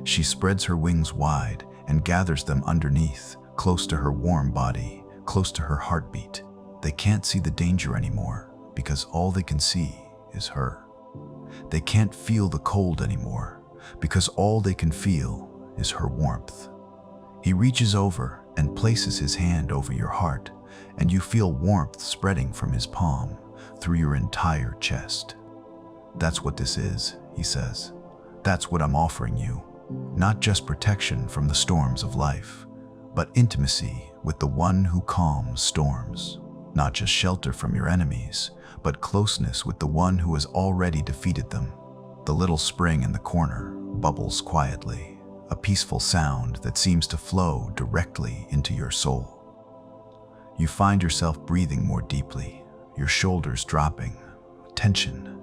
She spreads her wings wide and gathers them underneath, close to her warm body, close to her heartbeat. They can't see the danger anymore because all they can see is her. They can't feel the cold anymore because all they can feel is her warmth. He reaches over and places his hand over your heart, and you feel warmth spreading from his palm through your entire chest. That's what this is, he says. That's what I'm offering you. Not just protection from the storms of life, but intimacy with the one who calms storms. Not just shelter from your enemies, but closeness with the one who has already defeated them. The little spring in the corner bubbles quietly, a peaceful sound that seems to flow directly into your soul. You find yourself breathing more deeply, your shoulders dropping, tension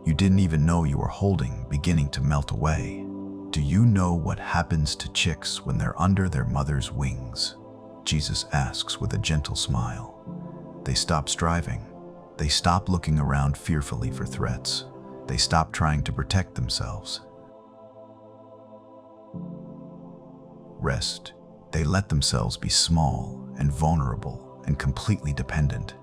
you didn't even know you were holding beginning to melt away. Do you know what happens to chicks when they're under their mother's wings? Jesus asks with a gentle smile. They stop striving. They stop looking around fearfully for threats. They stop trying to protect themselves. Rest. They let themselves be small and vulnerable and completely dependent,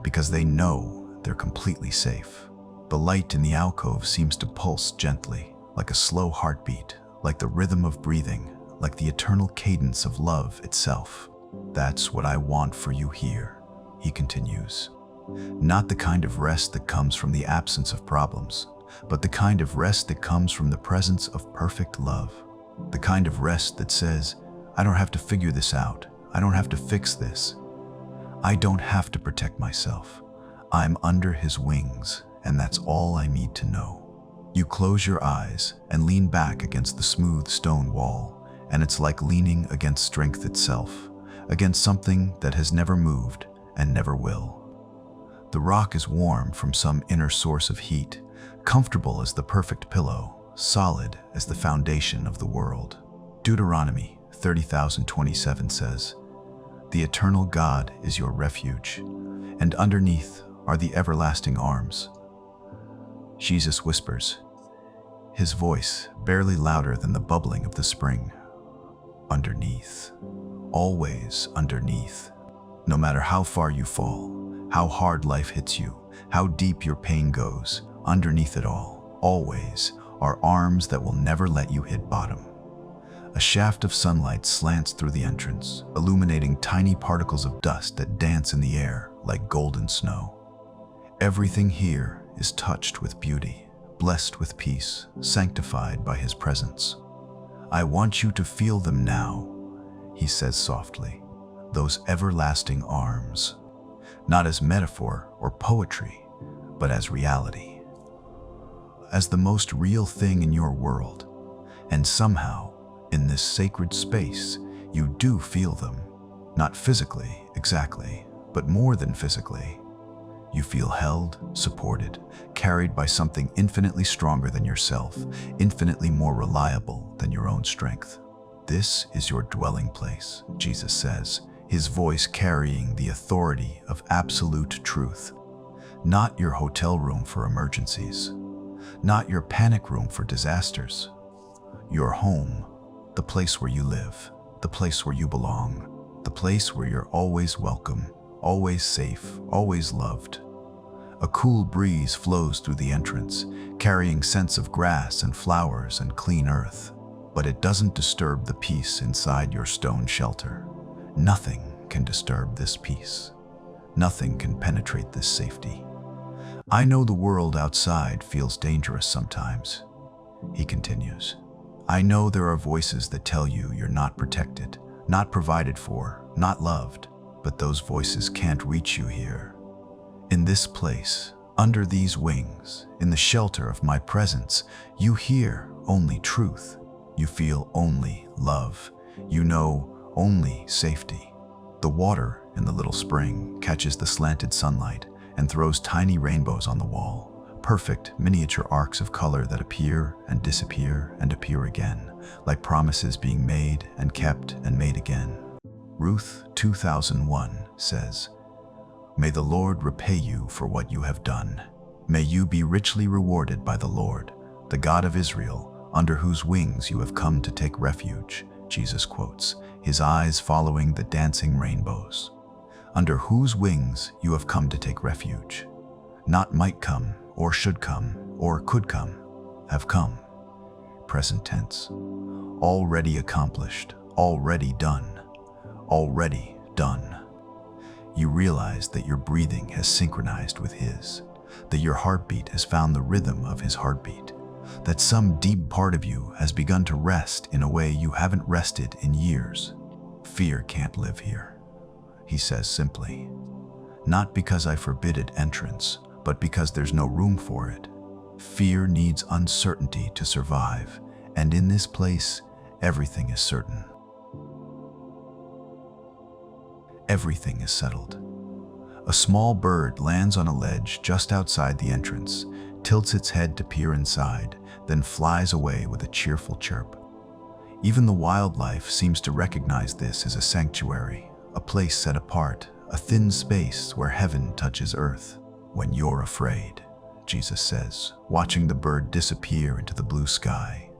because they know they're completely safe. The light in the alcove seems to pulse gently, like a slow heartbeat, like the rhythm of breathing, like the eternal cadence of love itself. "That's what I want for you here," he continues. "Not the kind of rest that comes from the absence of problems, but the kind of rest that comes from the presence of perfect love. The kind of rest that says, I don't have to figure this out. I don't have to fix this. I don't have to protect myself. I'm under his wings, and that's all I need to know." You close your eyes and lean back against the smooth stone wall, and it's like leaning against strength itself, against something that has never moved and never will. The rock is warm from some inner source of heat, comfortable as the perfect pillow, solid as the foundation of the world. Deuteronomy 30,027 says, "The eternal God is your refuge, and underneath are the everlasting arms." Jesus whispers, his voice barely louder than the bubbling of the spring. Underneath, always underneath. No matter how far you fall, how hard life hits you, how deep your pain goes, underneath it all, always, are arms that will never let you hit bottom. A shaft of sunlight slants through the entrance, illuminating tiny particles of dust that dance in the air like golden snow. Everything here is touched with beauty, blessed with peace, sanctified by his presence. "I want you to feel them now," he says softly, "those everlasting arms, not as metaphor or poetry, but as reality, as the most real thing in your world. And somehow, in this sacred space, you do feel them, not physically, exactly, but more than physically. You feel held, supported, carried by something infinitely stronger than yourself, infinitely more reliable than your own strength. This is your dwelling place," Jesus says, his voice carrying the authority of absolute truth. Not your hotel room for emergencies, not your panic room for disasters. Your home, the place where you live, the place where you belong, the place where you're always welcome, always safe, always loved. A cool breeze flows through the entrance, carrying scents of grass and flowers and clean earth, but it doesn't disturb the peace inside your stone shelter. Nothing can disturb this peace. Nothing can penetrate this safety. "I know the world outside feels dangerous sometimes," he continues. "I know there are voices that tell you you're not protected, not provided for, not loved, but those voices can't reach you here. In this place, under these wings, in the shelter of my presence, you hear only truth. You feel only love. You know only safety." The water in the little spring catches the slanted sunlight and throws tiny rainbows on the wall, perfect miniature arcs of color that appear and disappear and appear again, like promises being made and kept and made again. Ruth 2001 says, "May the Lord repay you for what you have done. May you be richly rewarded by the Lord, the God of Israel, under whose wings you have come to take refuge," Jesus quotes, his eyes following the dancing rainbows. Under whose wings you have come to take refuge. Not might come, or should come, or could come, have come. Present tense. Already accomplished, already done, already done. You realize that your breathing has synchronized with his, that your heartbeat has found the rhythm of his heartbeat, that some deep part of you has begun to rest in a way you haven't rested in years. "Fear can't live here," he says simply. "Not because I forbid it entrance, but because there's no room for it. Fear needs uncertainty to survive, and in this place, everything is certain. Everything is settled." A small bird lands on a ledge just outside the entrance, tilts its head to peer inside, then flies away with a cheerful chirp. Even the wildlife seems to recognize this as a sanctuary, a place set apart, a thin space where heaven touches earth. "When you're afraid," Jesus says, watching the bird disappear into the blue sky,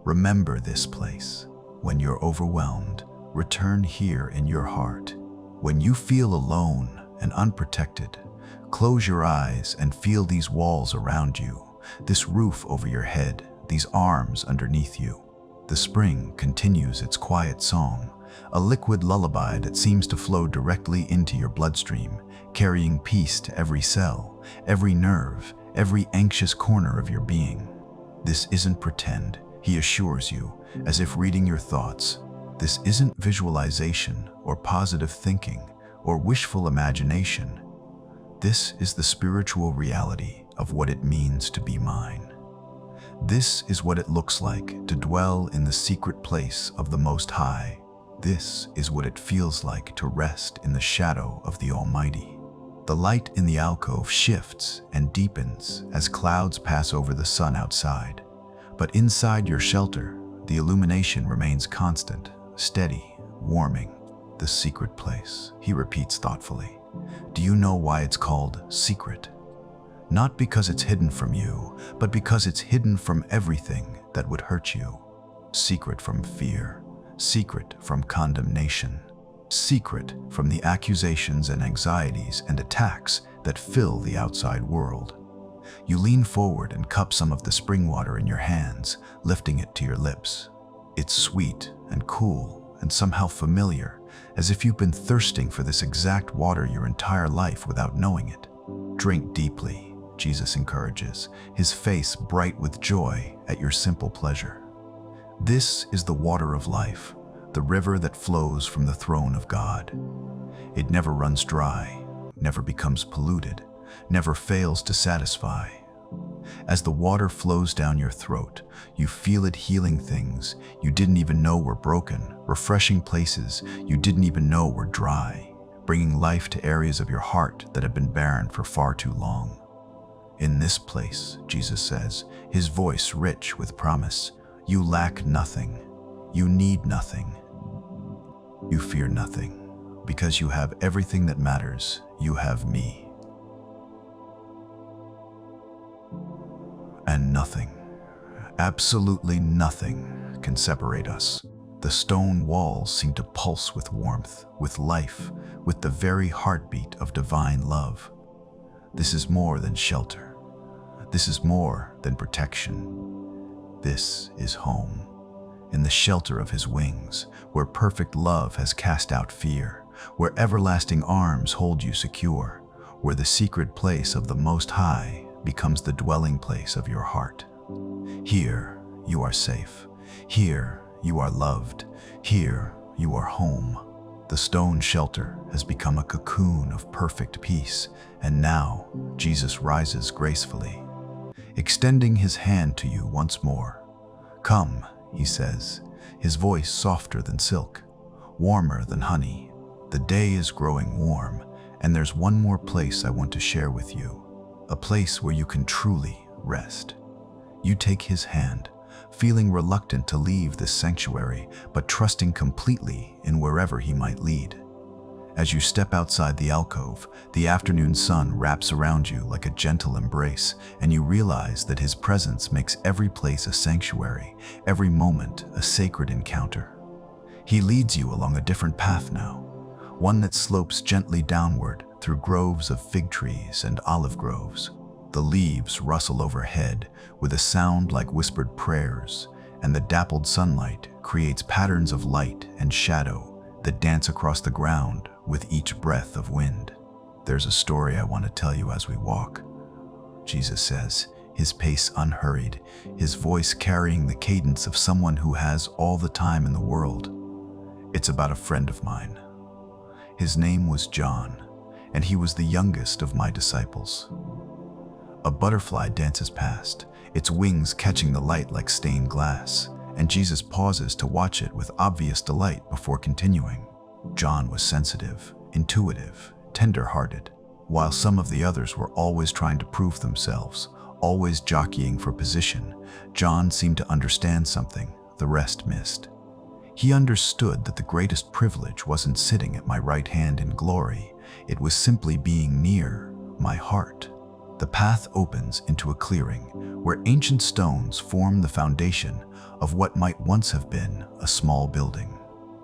"remember this place. When you're overwhelmed, return here in your heart. When you feel alone and unprotected, close your eyes and feel these walls around you, this roof over your head, these arms underneath you. The spring continues its quiet song, a liquid lullaby that seems to flow directly into your bloodstream, carrying peace to every cell, every nerve, every anxious corner of your being. This isn't pretend, he assures you, as if reading your thoughts. This isn't visualization or positive thinking or wishful imagination. This is the spiritual reality of what it means to be mine. This is what it looks like to dwell in the secret place of the Most High. This is what it feels like to rest in the shadow of the Almighty. The light in the alcove shifts and deepens as clouds pass over the sun outside. But inside your shelter, the illumination remains constant, steady, warming. The secret place, he repeats thoughtfully. Do you know why it's called secret? Not because it's hidden from you, but because it's hidden from everything that would hurt you. Secret from fear, secret from condemnation, secret from the accusations and anxieties and attacks that fill the outside world. You lean forward and cup some of the spring water in your hands, lifting it to your lips. It's sweet and cool and somehow familiar, as if you've been thirsting for this exact water your entire life without knowing it. Drink deeply, Jesus encourages, his face bright with joy at your simple pleasure. This is the water of life, the river that flows from the throne of God. It never runs dry, never becomes polluted, never fails to satisfy. As the water flows down your throat, you feel it healing things you didn't even know were broken, refreshing places you didn't even know were dry, bringing life to areas of your heart that have been barren for far too long. In this place, Jesus says, his voice rich with promise, you lack nothing, you need nothing, you fear nothing, because you have everything that matters, you have me. And nothing, absolutely nothing, can separate us. The stone walls seem to pulse with warmth, with life, with the very heartbeat of divine love. This is more than shelter. This is more than protection. This is home. In the shelter of his wings, where perfect love has cast out fear, where everlasting arms hold you secure, where the secret place of the Most High becomes the dwelling place of your heart. Here you are safe. Here you are loved. Here you are home. The stone shelter has become a cocoon of perfect peace, and now Jesus rises gracefully, extending his hand to you once more. Come, he says, his voice softer than silk, warmer than honey. The day is growing warm, and there's one more place I want to share with you, a place where you can truly rest. You take his hand, feeling reluctant to leave this sanctuary, but trusting completely in wherever he might lead. As you step outside the alcove, the afternoon sun wraps around you like a gentle embrace, and you realize that his presence makes every place a sanctuary, every moment a sacred encounter. He leads you along a different path now, one that slopes gently downward through groves of fig trees and olive groves. The leaves rustle overhead with a sound like whispered prayers, and the dappled sunlight creates patterns of light and shadow that dance across the ground with each breath of wind. There's a story I want to tell you as we walk, Jesus says, his pace unhurried, his voice carrying the cadence of someone who has all the time in the world. It's about a friend of mine. His name was John, and he was the youngest of my disciples. A butterfly dances past, its wings catching the light like stained glass, and Jesus pauses to watch it with obvious delight before continuing. John was sensitive, intuitive, tender-hearted, while some of the others were always trying to prove themselves, always jockeying for position. John seemed to understand something the rest missed. He understood that the greatest privilege wasn't sitting at my right hand in glory, it was simply being near my heart. The path opens into a clearing where ancient stones form the foundation of what might once have been a small building.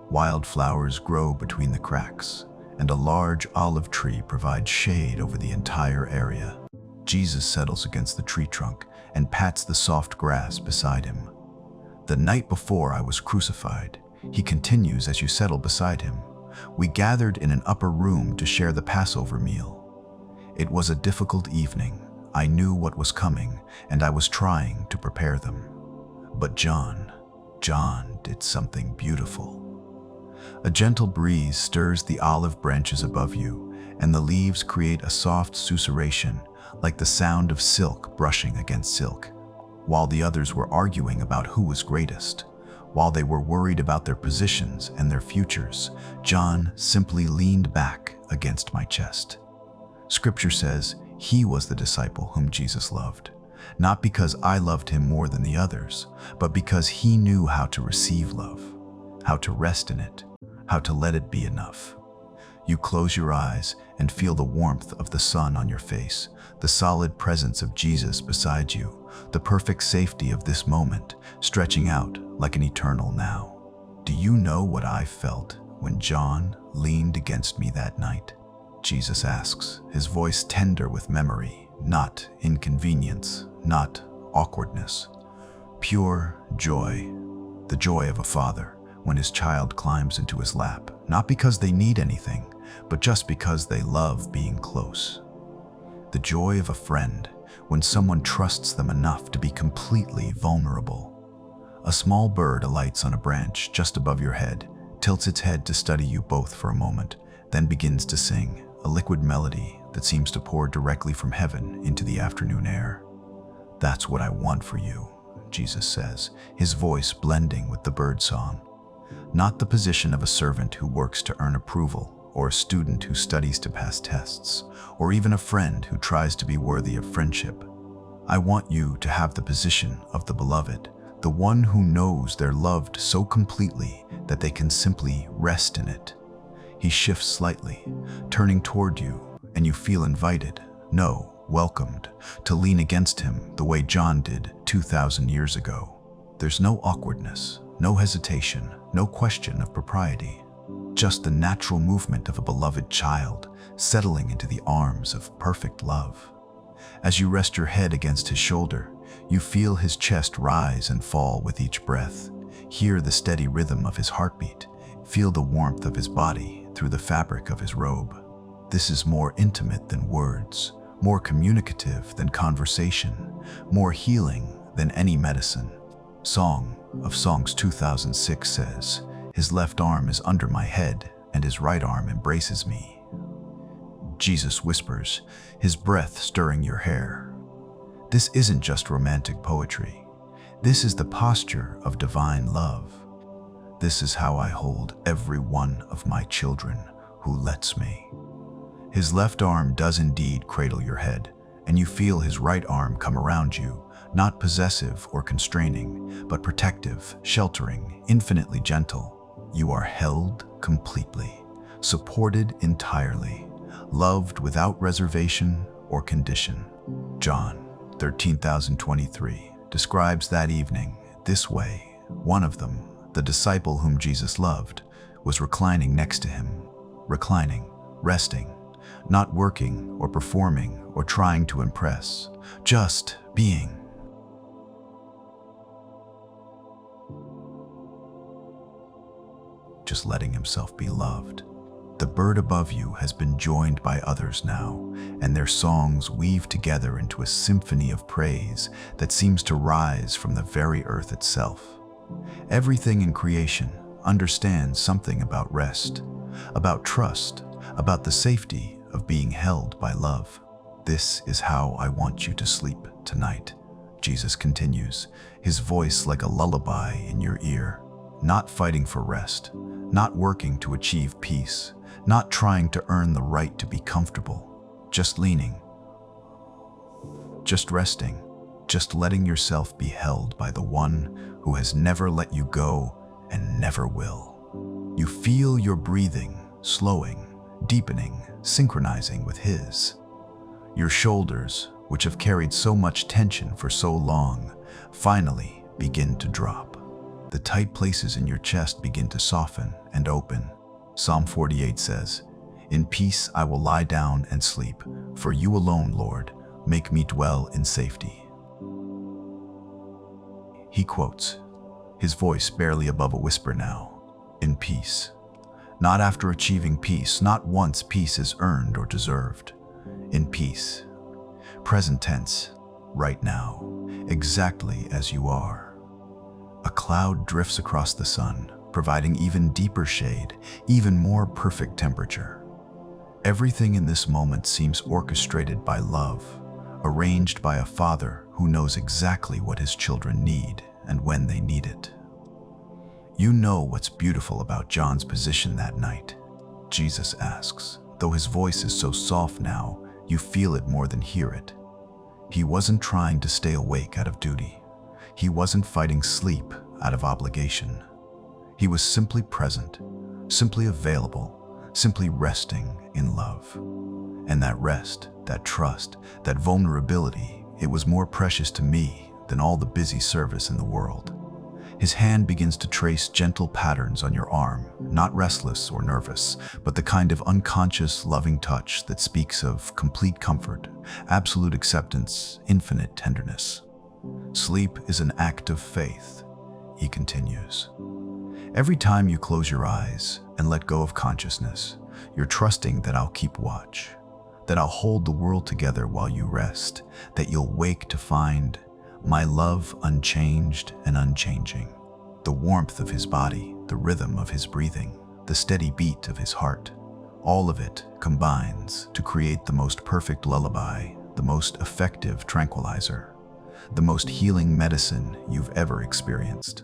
Wildflowers grow between the cracks, and a large olive tree provides shade over the entire area. Jesus settles against the tree trunk and pats the soft grass beside him. "The night before I was crucified," he continues as you settle beside him, "we gathered in an upper room to share the Passover meal. It was a difficult evening. I knew what was coming, and I was trying to prepare them. But John did something beautiful." A gentle breeze stirs the olive branches above you, and the leaves create a soft susurration, like the sound of silk brushing against silk. While the others were arguing about who was greatest, while they were worried about their positions and their futures, John simply leaned back against my chest. Scripture says he was the disciple whom Jesus loved, not because I loved him more than the others, but because he knew how to receive love, how to rest in it, how to let it be enough. You close your eyes and feel the warmth of the sun on your face, the solid presence of Jesus beside you, the perfect safety of this moment stretching out like an eternal now. Do you know what I felt when John leaned against me that night? Jesus asks, his voice tender with memory, not inconvenience, not awkwardness. Pure joy, the joy of a father when his child climbs into his lap, not because they need anything, but just because they love being close. The joy of a friend when someone trusts them enough to be completely vulnerable. A small bird alights on a branch just above your head, tilts its head to study you both for a moment, then begins to sing, a liquid melody that seems to pour directly from heaven into the afternoon air. "That's what I want for you," Jesus says, his voice blending with the bird song. Not the position of a servant who works to earn approval, or a student who studies to pass tests, or even a friend who tries to be worthy of friendship. I want you to have the position of the beloved, the one who knows they're loved so completely that they can simply rest in it. He shifts slightly, turning toward you, and you feel invited, no, welcomed, to lean against him the way John did 2,000 years ago. There's no awkwardness, no hesitation, no question of propriety. Just the natural movement of a beloved child settling into the arms of perfect love. As you rest your head against his shoulder, you feel his chest rise and fall with each breath. Hear the steady rhythm of his heartbeat. Feel the warmth of his body through the fabric of his robe. This is more intimate than words, more communicative than conversation, more healing than any medicine. Song of Songs 2006 says, "His left arm is under my head, and his right arm embraces me." Jesus whispers, his breath stirring your hair. This isn't just romantic poetry. This is the posture of divine love. This is how I hold every one of my children who lets me. His left arm does indeed cradle your head, and you feel his right arm come around you, not possessive or constraining, but protective, sheltering, infinitely gentle. You are held completely, supported entirely, loved without reservation or condition. John 13,023 describes that evening this way. One of them, the disciple whom Jesus loved, was reclining next to him. Reclining, resting, not working or performing or trying to impress, just being. Just letting himself be loved. The bird above you has been joined by others now, and their songs weave together into a symphony of praise that seems to rise from the very earth itself. Everything in creation understands something about rest, about trust, about the safety of being held by love. "This is how I want you to sleep tonight," Jesus continues, his voice like a lullaby in your ear. Not fighting for rest, not working to achieve peace, not trying to earn the right to be comfortable, just leaning, just resting, just letting yourself be held by the one who has never let you go and never will. You feel your breathing slowing, deepening, synchronizing with his. Your shoulders, which have carried so much tension for so long, finally begin to drop. The tight places in your chest begin to soften and open. Psalm 48 says, In peace I will lie down and sleep, for you alone, Lord, make me dwell in safety. He quotes, his voice barely above a whisper now, in peace. Not after achieving peace, not once peace is earned or deserved. In peace. Present tense, right now, exactly as you are. A cloud drifts across the sun, providing even deeper shade, even more perfect temperature. Everything in this moment seems orchestrated by love, arranged by a father who knows exactly what his children need and when they need it. You know what's beautiful about John's position that night? Jesus asks, though his voice is so soft now, you feel it more than hear it. He wasn't trying to stay awake out of duty. He wasn't fighting sleep out of obligation. He was simply present, simply available, simply resting in love. And that rest, that trust, that vulnerability, it was more precious to me than all the busy service in the world. His hand begins to trace gentle patterns on your arm, not restless or nervous, but the kind of unconscious, loving touch that speaks of complete comfort, absolute acceptance, infinite tenderness. Sleep is an act of faith, he continues. Every time you close your eyes and let go of consciousness, you're trusting that I'll keep watch, that I'll hold the world together while you rest, that you'll wake to find my love unchanged and unchanging. The warmth of his body, the rhythm of his breathing, the steady beat of his heart, all of it combines to create the most perfect lullaby, the most effective tranquilizer, the most healing medicine you've ever experienced.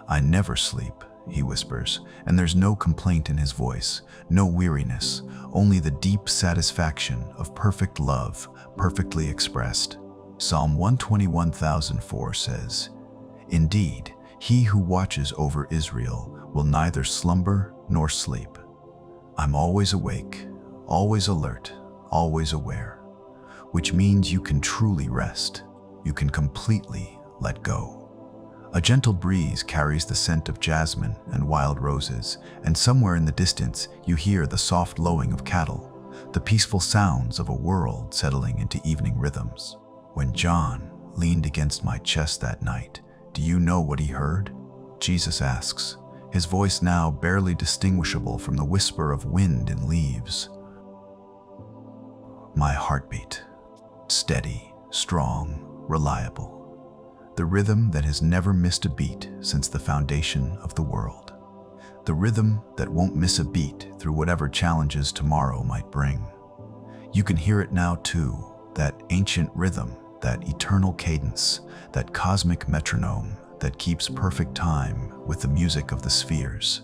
I never sleep, he whispers, and there's no complaint in his voice, no weariness, only the deep satisfaction of perfect love, perfectly expressed. Psalm 121,004 says, "Indeed, he who watches over Israel will neither slumber nor sleep." I'm always awake, always alert, always aware, which means you can truly rest. You can completely let go. A gentle breeze carries the scent of jasmine and wild roses, and somewhere in the distance you hear the soft lowing of cattle, the peaceful sounds of a world settling into evening rhythms. When John leaned against my chest that night, do you know what he heard? Jesus asks, his voice now barely distinguishable from the whisper of wind in leaves. My heartbeat, steady, strong, reliable. The rhythm that has never missed a beat since the foundation of the world. The rhythm that won't miss a beat through whatever challenges tomorrow might bring. You can hear it now too, that ancient rhythm, that eternal cadence, that cosmic metronome that keeps perfect time with the music of the spheres.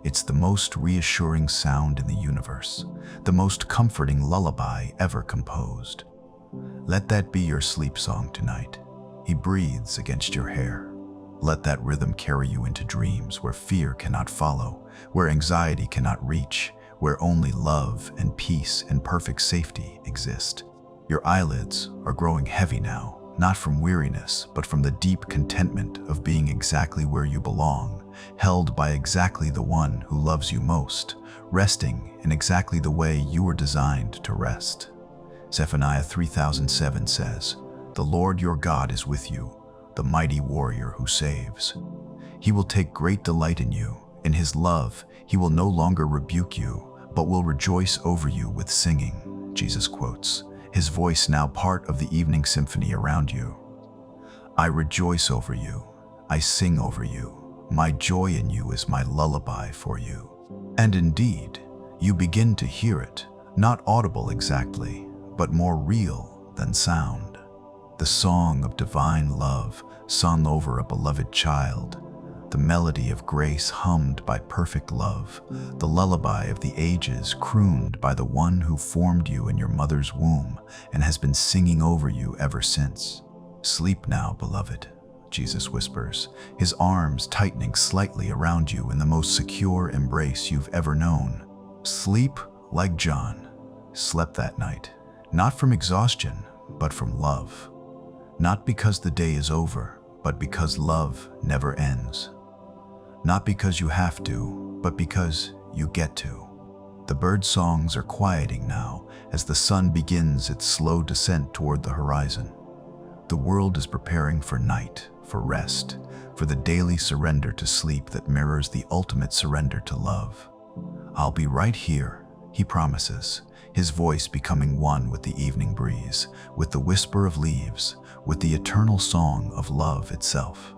It's the most reassuring sound in the universe, the most comforting lullaby ever composed. Let that be your sleep song tonight. He breathes against your hair. Let that rhythm carry you into dreams where fear cannot follow, where anxiety cannot reach, where only love and peace and perfect safety exist. Your eyelids are growing heavy now, not from weariness, but from the deep contentment of being exactly where you belong, held by exactly the one who loves you most, resting in exactly the way you were designed to rest. Zephaniah 3007 says, "The Lord your God is with you, the mighty warrior who saves. He will take great delight in you. In his love, he will no longer rebuke you, but will rejoice over you with singing," Jesus quotes, his voice now part of the evening symphony around you. I rejoice over you. I sing over you. My joy in you is my lullaby for you. And indeed, you begin to hear it, not audible exactly, but more real than sound. The song of divine love sung over a beloved child, the melody of grace hummed by perfect love, the lullaby of the ages crooned by the one who formed you in your mother's womb and has been singing over you ever since. Sleep now, beloved, Jesus whispers, his arms tightening slightly around you in the most secure embrace you've ever known. Sleep like John slept that night, not from exhaustion, but from love. Not because the day is over, but because love never ends. Not because you have to, but because you get to. The bird songs are quieting now as the sun begins its slow descent toward the horizon. The world is preparing for night, for rest, for the daily surrender to sleep that mirrors the ultimate surrender to love. I'll be right here, he promises, his voice becoming one with the evening breeze, with the whisper of leaves, with the eternal song of love itself.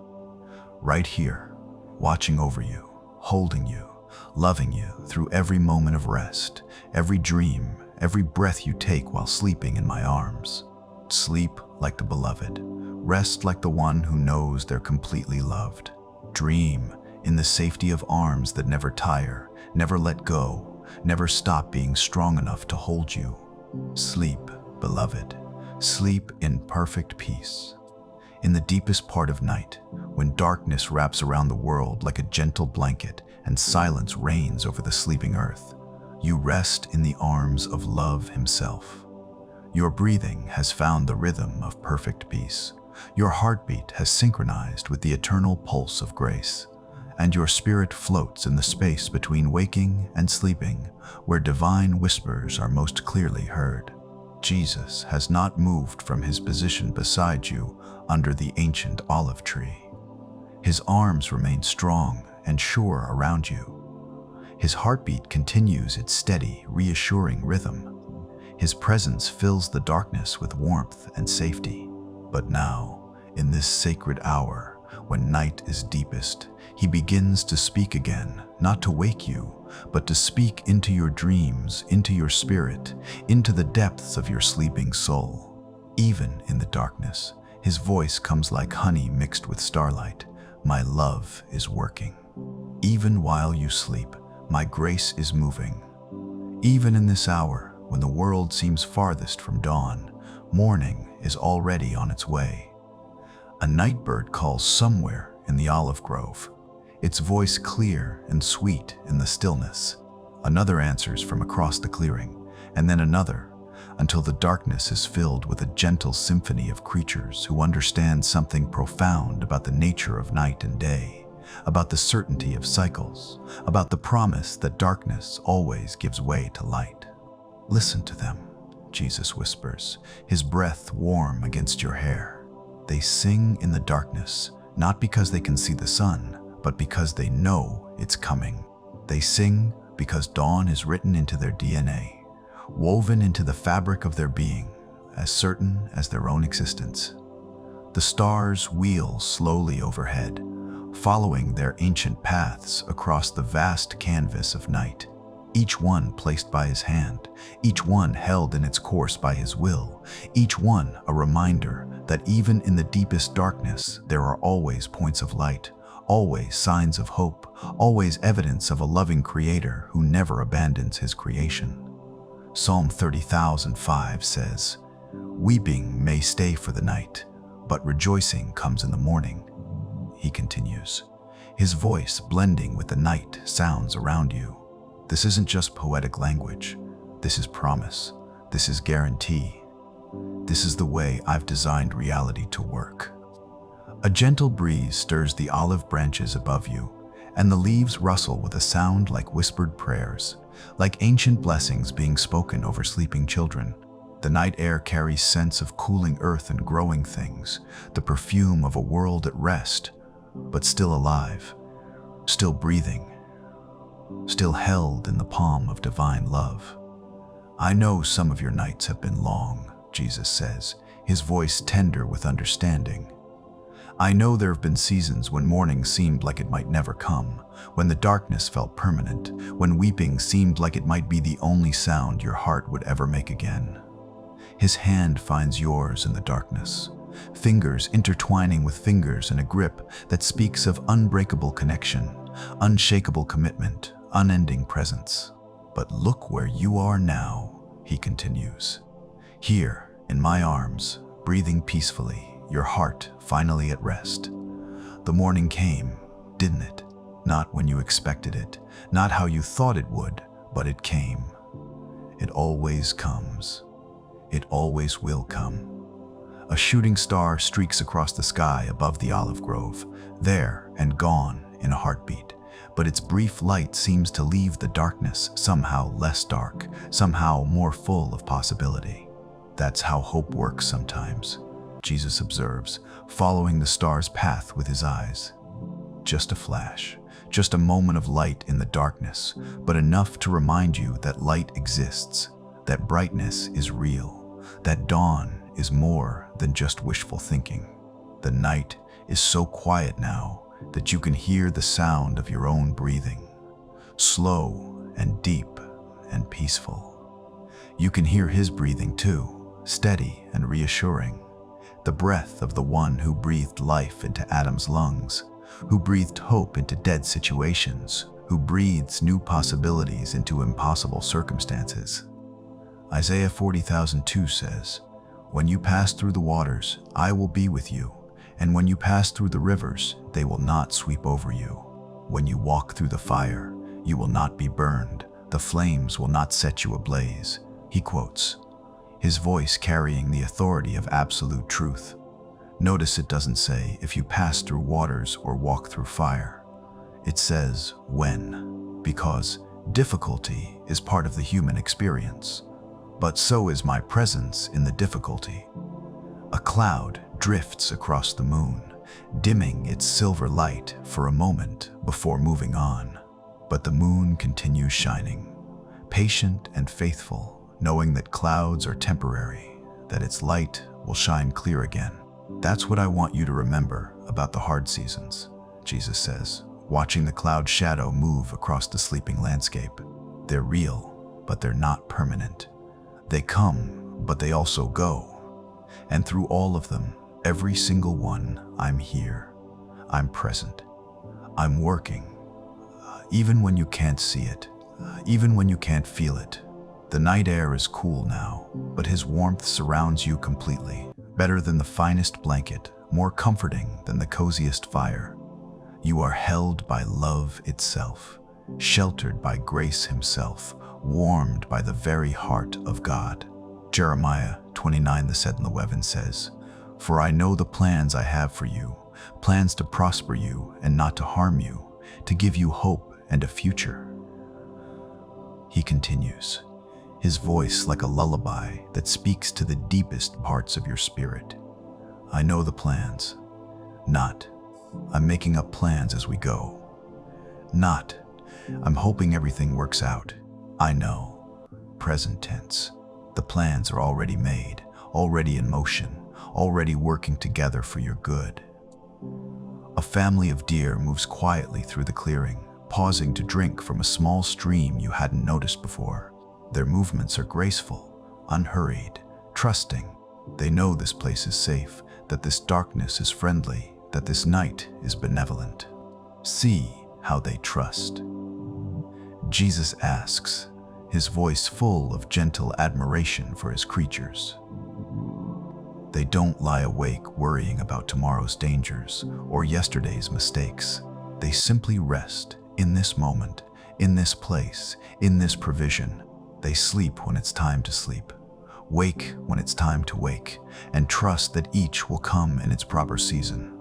Right here, watching over you, holding you, loving you through every moment of rest, every dream, every breath you take while sleeping in my arms. Sleep like the beloved, rest like the one who knows they're completely loved. Dream in the safety of arms that never tire, never let go, never stop being strong enough to hold you. Sleep, beloved, sleep in perfect peace. In the deepest part of night, when darkness wraps around the world like a gentle blanket and silence reigns over the sleeping earth, you rest in the arms of love himself. Your breathing has found the rhythm of perfect peace. Your heartbeat has synchronized with the eternal pulse of grace, and your spirit floats in the space between waking and sleeping, where divine whispers are most clearly heard. Jesus has not moved from his position beside you under the ancient olive tree. His arms remain strong and sure around you. His heartbeat continues its steady, reassuring rhythm. His presence fills the darkness with warmth and safety. But now, in this sacred hour, when night is deepest, he begins to speak again, not to wake you, but to speak into your dreams, into your spirit, into the depths of your sleeping soul. Even in the darkness, his voice comes like honey mixed with starlight. My love is working. Even while you sleep, my grace is moving. Even in this hour, when the world seems farthest from dawn, morning is already on its way. A night bird calls somewhere in the olive grove, its voice clear and sweet in the stillness. Another answers from across the clearing, and then another, until the darkness is filled with a gentle symphony of creatures who understand something profound about the nature of night and day, about the certainty of cycles, about the promise that darkness always gives way to light. Listen to them, Jesus whispers, his breath warm against your hair. They sing in the darkness, not because they can see the sun, but because they know it's coming. They sing because dawn is written into their DNA, woven into the fabric of their being, as certain as their own existence. The stars wheel slowly overhead, following their ancient paths across the vast canvas of night, each one placed by his hand, each one held in its course by his will, each one a reminder that even in the deepest darkness there are always points of light, always signs of hope, always evidence of a loving creator who never abandons his creation. Psalm 30,005 says, "Weeping may stay for the night, but rejoicing comes in the morning." He continues, his voice blending with the night sounds around you. This isn't just poetic language. This is promise. This is guarantee. This is the way I've designed reality to work. A gentle breeze stirs the olive branches above you, and the leaves rustle with a sound like whispered prayers, like ancient blessings being spoken over sleeping children. The night air carries scents of cooling earth and growing things, the perfume of a world at rest, but still alive, still breathing, still held in the palm of divine love. I know some of your nights have been long, Jesus says, his voice tender with understanding. I know there have been seasons when morning seemed like it might never come, when the darkness felt permanent, when weeping seemed like it might be the only sound your heart would ever make again. His hand finds yours in the darkness, fingers intertwining with fingers in a grip that speaks of unbreakable connection, unshakable commitment, unending presence. But look where you are now, he continues. Here, in my arms, breathing peacefully, your heart finally at rest. The morning came, didn't it? Not when you expected it, not how you thought it would, but it came. It always comes. It always will come. A shooting star streaks across the sky above the olive grove, there and gone in a heartbeat, but its brief light seems to leave the darkness somehow less dark, somehow more full of possibility. That's how hope works sometimes, Jesus observes, following the star's path with his eyes. Just a flash, just a moment of light in the darkness, but enough to remind you that light exists, that brightness is real, that dawn is more than just wishful thinking. The night is so quiet now that you can hear the sound of your own breathing, slow and deep and peaceful. You can hear his breathing too, steady and reassuring, the breath of the one who breathed life into Adam's lungs, who breathed hope into dead situations, who breathes new possibilities into impossible circumstances. Isaiah 40:2 says, "When you pass through the waters, I will be with you. And when you pass through the rivers, they will not sweep over you. When you walk through the fire, you will not be burned. The flames will not set you ablaze," he quotes, his voice carrying the authority of absolute truth. Notice it doesn't say if you pass through waters or walk through fire. It says when, because difficulty is part of the human experience. But so is my presence in the difficulty. A cloud drifts across the moon, dimming its silver light for a moment before moving on. But the moon continues shining, patient and faithful, knowing that clouds are temporary, that its light will shine clear again. That's what I want you to remember about the hard seasons, Jesus says, watching the cloud shadow move across the sleeping landscape. They're real, but they're not permanent. They come, but they also go. And through all of them, every single one, I'm here. I'm present. I'm working. Even when you can't see it, even when you can't feel it. The night air is cool now, but his warmth surrounds you completely. Better than the finest blanket, more comforting than the coziest fire. You are held by love itself, sheltered by grace himself, warmed by the very heart of God. Jeremiah 29:7 says, "For I know the plans I have for you, plans to prosper you and not to harm you, to give you hope and a future." He continues, his voice like a lullaby that speaks to the deepest parts of your spirit. I know the plans. Not, I'm making up plans as we go. Not, I'm hoping everything works out. I know. Present tense. The plans are already made, already in motion, already working together for your good. A family of deer moves quietly through the clearing, pausing to drink from a small stream you hadn't noticed before. Their movements are graceful, unhurried, trusting. They know this place is safe, that this darkness is friendly, that this night is benevolent. See how they trust. Jesus asks, his voice full of gentle admiration for his creatures. They don't lie awake worrying about tomorrow's dangers or yesterday's mistakes. They simply rest in this moment, in this place, in this provision. They sleep when it's time to sleep, wake when it's time to wake, and trust that each will come in its proper season.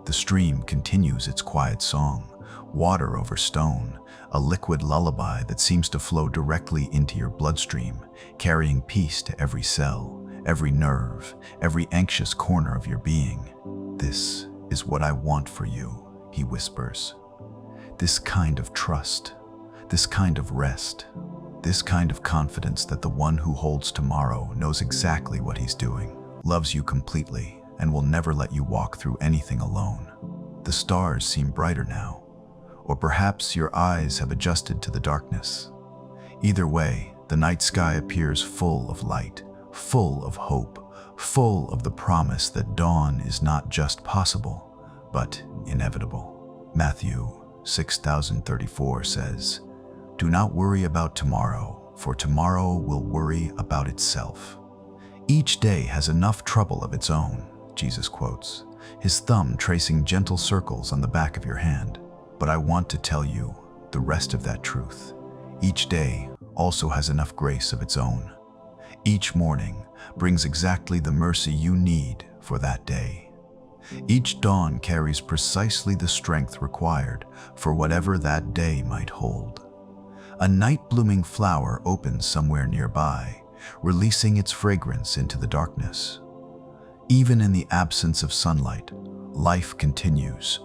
The stream continues its quiet song, water over stone, a liquid lullaby that seems to flow directly into your bloodstream, carrying peace to every cell, every nerve, every anxious corner of your being. This is what I want for you, he whispers. This kind of trust, this kind of rest, this kind of confidence that the one who holds tomorrow knows exactly what he's doing, loves you completely, and will never let you walk through anything alone. The stars seem brighter now, or perhaps your eyes have adjusted to the darkness. Either way, the night sky appears full of light, full of hope, full of the promise that dawn is not just possible, but inevitable. Matthew 6:34 says, "Do not worry about tomorrow, for tomorrow will worry about itself." Each day has enough trouble of its own, Jesus quotes, his thumb tracing gentle circles on the back of your hand. But I want to tell you the rest of that truth. Each day also has enough grace of its own. Each morning brings exactly the mercy you need for that day. Each dawn carries precisely the strength required for whatever that day might hold. A night-blooming flower opens somewhere nearby, releasing its fragrance into the darkness. Even in the absence of sunlight, life continues.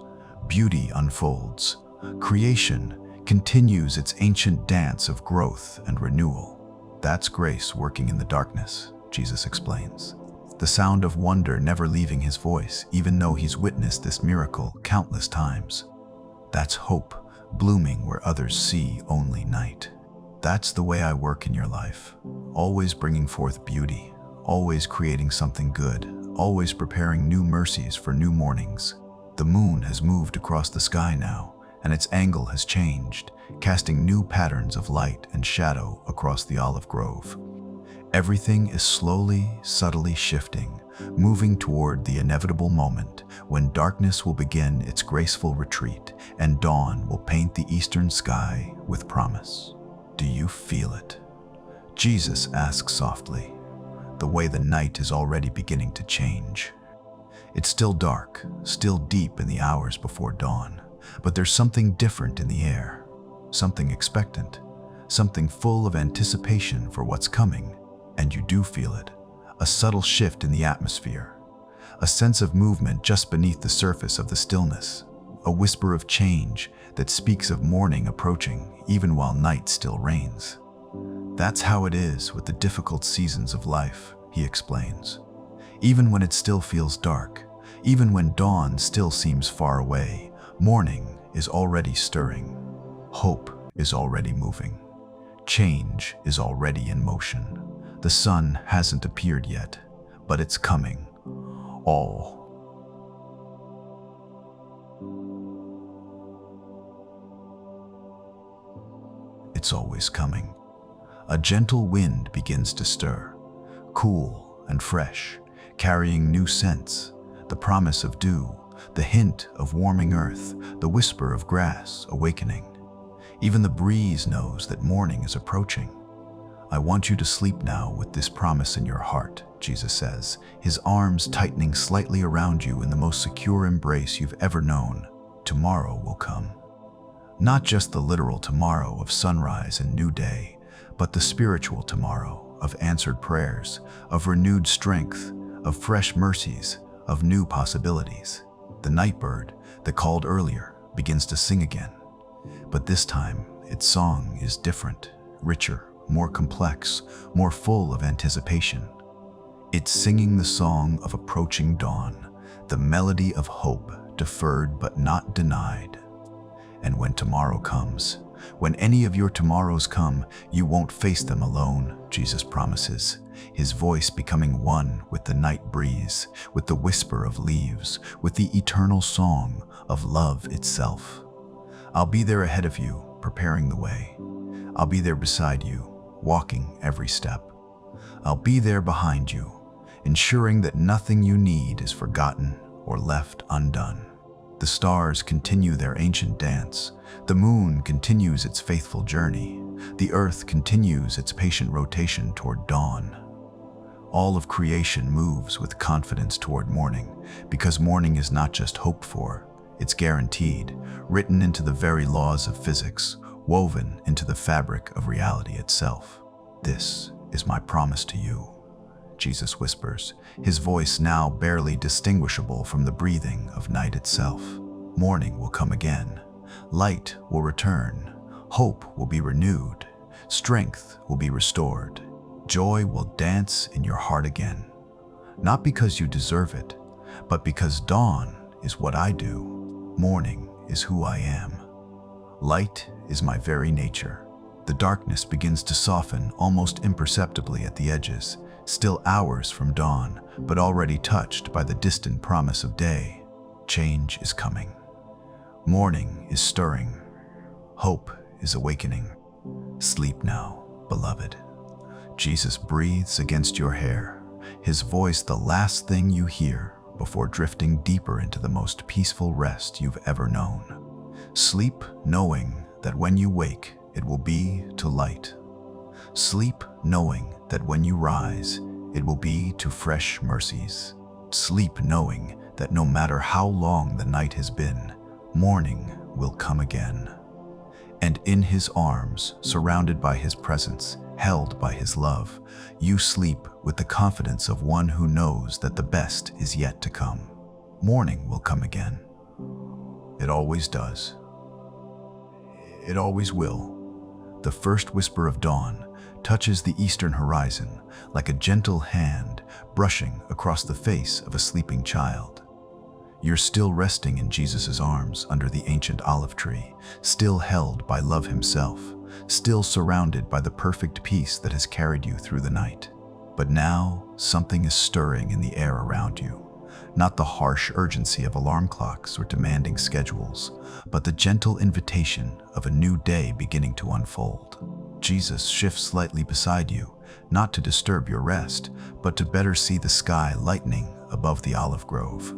Beauty unfolds. Creation continues its ancient dance of growth and renewal. That's grace working in the darkness, Jesus explains. The sound of wonder never leaving his voice, even though he's witnessed this miracle countless times. That's hope blooming where others see only night. That's the way I work in your life, always bringing forth beauty, always creating something good, always preparing new mercies for new mornings. The moon has moved across the sky now, and its angle has changed, casting new patterns of light and shadow across the olive grove. Everything is slowly, subtly shifting, moving toward the inevitable moment when darkness will begin its graceful retreat and dawn will paint the eastern sky with promise. Do you feel it? Jesus asks softly, the way the night is already beginning to change. It's still dark, still deep in the hours before dawn, but there's something different in the air, something expectant, something full of anticipation for what's coming. And you do feel it, a subtle shift in the atmosphere, a sense of movement just beneath the surface of the stillness, a whisper of change that speaks of morning approaching even while night still reigns. That's how it is with the difficult seasons of life, he explains. Even when it still feels dark, even when dawn still seems far away, morning is already stirring. Hope is already moving. Change is already in motion. The sun hasn't appeared yet, but it's coming. It's always coming. A gentle wind begins to stir, cool and fresh, carrying new scents, the promise of dew, the hint of warming earth, the whisper of grass awakening. Even the breeze knows that morning is approaching. I want you to sleep now with this promise in your heart, Jesus says, his arms tightening slightly around you in the most secure embrace you've ever known. Tomorrow will come. Not just the literal tomorrow of sunrise and new day, but the spiritual tomorrow of answered prayers, of renewed strength, of fresh mercies, of new possibilities. The night bird that called earlier begins to sing again. But this time, its song is different, richer, more complex, more full of anticipation. It's singing the song of approaching dawn, the melody of hope deferred but not denied. And when tomorrow comes, when any of your tomorrows come, you won't face them alone, Jesus promises, his voice becoming one with the night breeze, with the whisper of leaves, with the eternal song of love itself. I'll be there ahead of you, preparing the way. I'll be there beside you, walking every step. I'll be there behind you, ensuring that nothing you need is forgotten or left undone. The stars continue their ancient dance. The moon continues its faithful journey. The earth continues its patient rotation toward dawn. All of creation moves with confidence toward morning, because morning is not just hoped for, it's guaranteed, written into the very laws of physics, woven into the fabric of reality itself. This is my promise to you, Jesus whispers, his voice now barely distinguishable from the breathing of night itself. Morning will come again. Light will return. Hope will be renewed. Strength will be restored. Joy will dance in your heart again. Not because you deserve it, but because dawn is what I do. Morning is who I am. Light is my very nature. The darkness begins to soften almost imperceptibly at the edges, still hours from dawn, but already touched by the distant promise of day. Change is coming. Morning is stirring. Hope is awakening. Sleep now, beloved. Jesus breathes against your hair, his voice the last thing you hear before drifting deeper into the most peaceful rest you've ever known. Sleep knowing that when you wake, it will be to light. Sleep knowing that when you rise, it will be to fresh mercies. Sleep knowing that no matter how long the night has been, morning will come again. And in his arms, surrounded by his presence, held by his love, you sleep with the confidence of one who knows that the best is yet to come. Morning will come again. It always does. It always will. The first whisper of dawn touches the eastern horizon like a gentle hand brushing across the face of a sleeping child. You're still resting in Jesus' arms under the ancient olive tree, still held by love himself, still surrounded by the perfect peace that has carried you through the night. But now something is stirring in the air around you. Not the harsh urgency of alarm clocks or demanding schedules, but the gentle invitation of a new day beginning to unfold. Jesus shifts slightly beside you, not to disturb your rest, but to better see the sky lightening above the olive grove.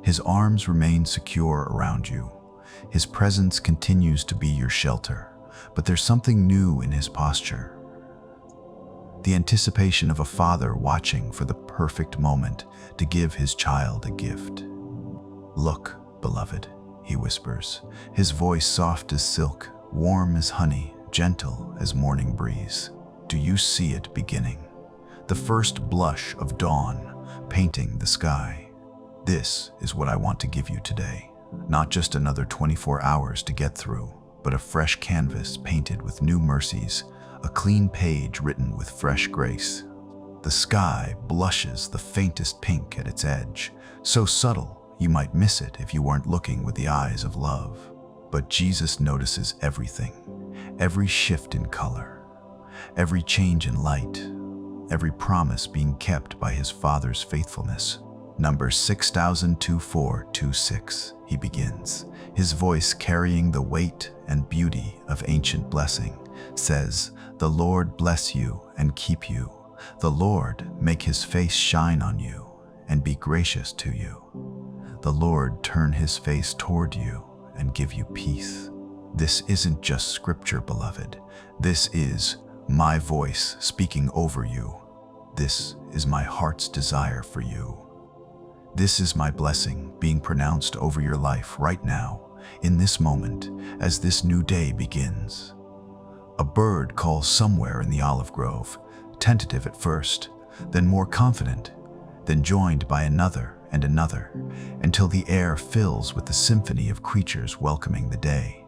His arms remain secure around you. His presence continues to be your shelter, but there's something new in his posture. The anticipation of a father watching for the perfect moment to give his child a gift. "Look, beloved," he whispers, his voice soft as silk, warm as honey, gentle as morning breeze. Do you see it beginning? The first blush of dawn painting the sky. This is what I want to give you today. Not just another 24 hours to get through, but a fresh canvas painted with new mercies, a clean page written with fresh grace. The sky blushes the faintest pink at its edge, so subtle you might miss it if you weren't looking with the eyes of love. But Jesus notices everything, every shift in color, every change in light, every promise being kept by his Father's faithfulness. Number 602426, he begins, his voice carrying the weight and beauty of ancient blessing, says, "The Lord bless you and keep you. The Lord make his face shine on you and be gracious to you. The Lord turn his face toward you and give you peace." This isn't just scripture, beloved. This is my voice speaking over you. This is my heart's desire for you. This is my blessing being pronounced over your life right now, in this moment, as this new day begins. A bird calls somewhere in the olive grove, tentative at first, then more confident, then joined by another and another, until the air fills with the symphony of creatures welcoming the day.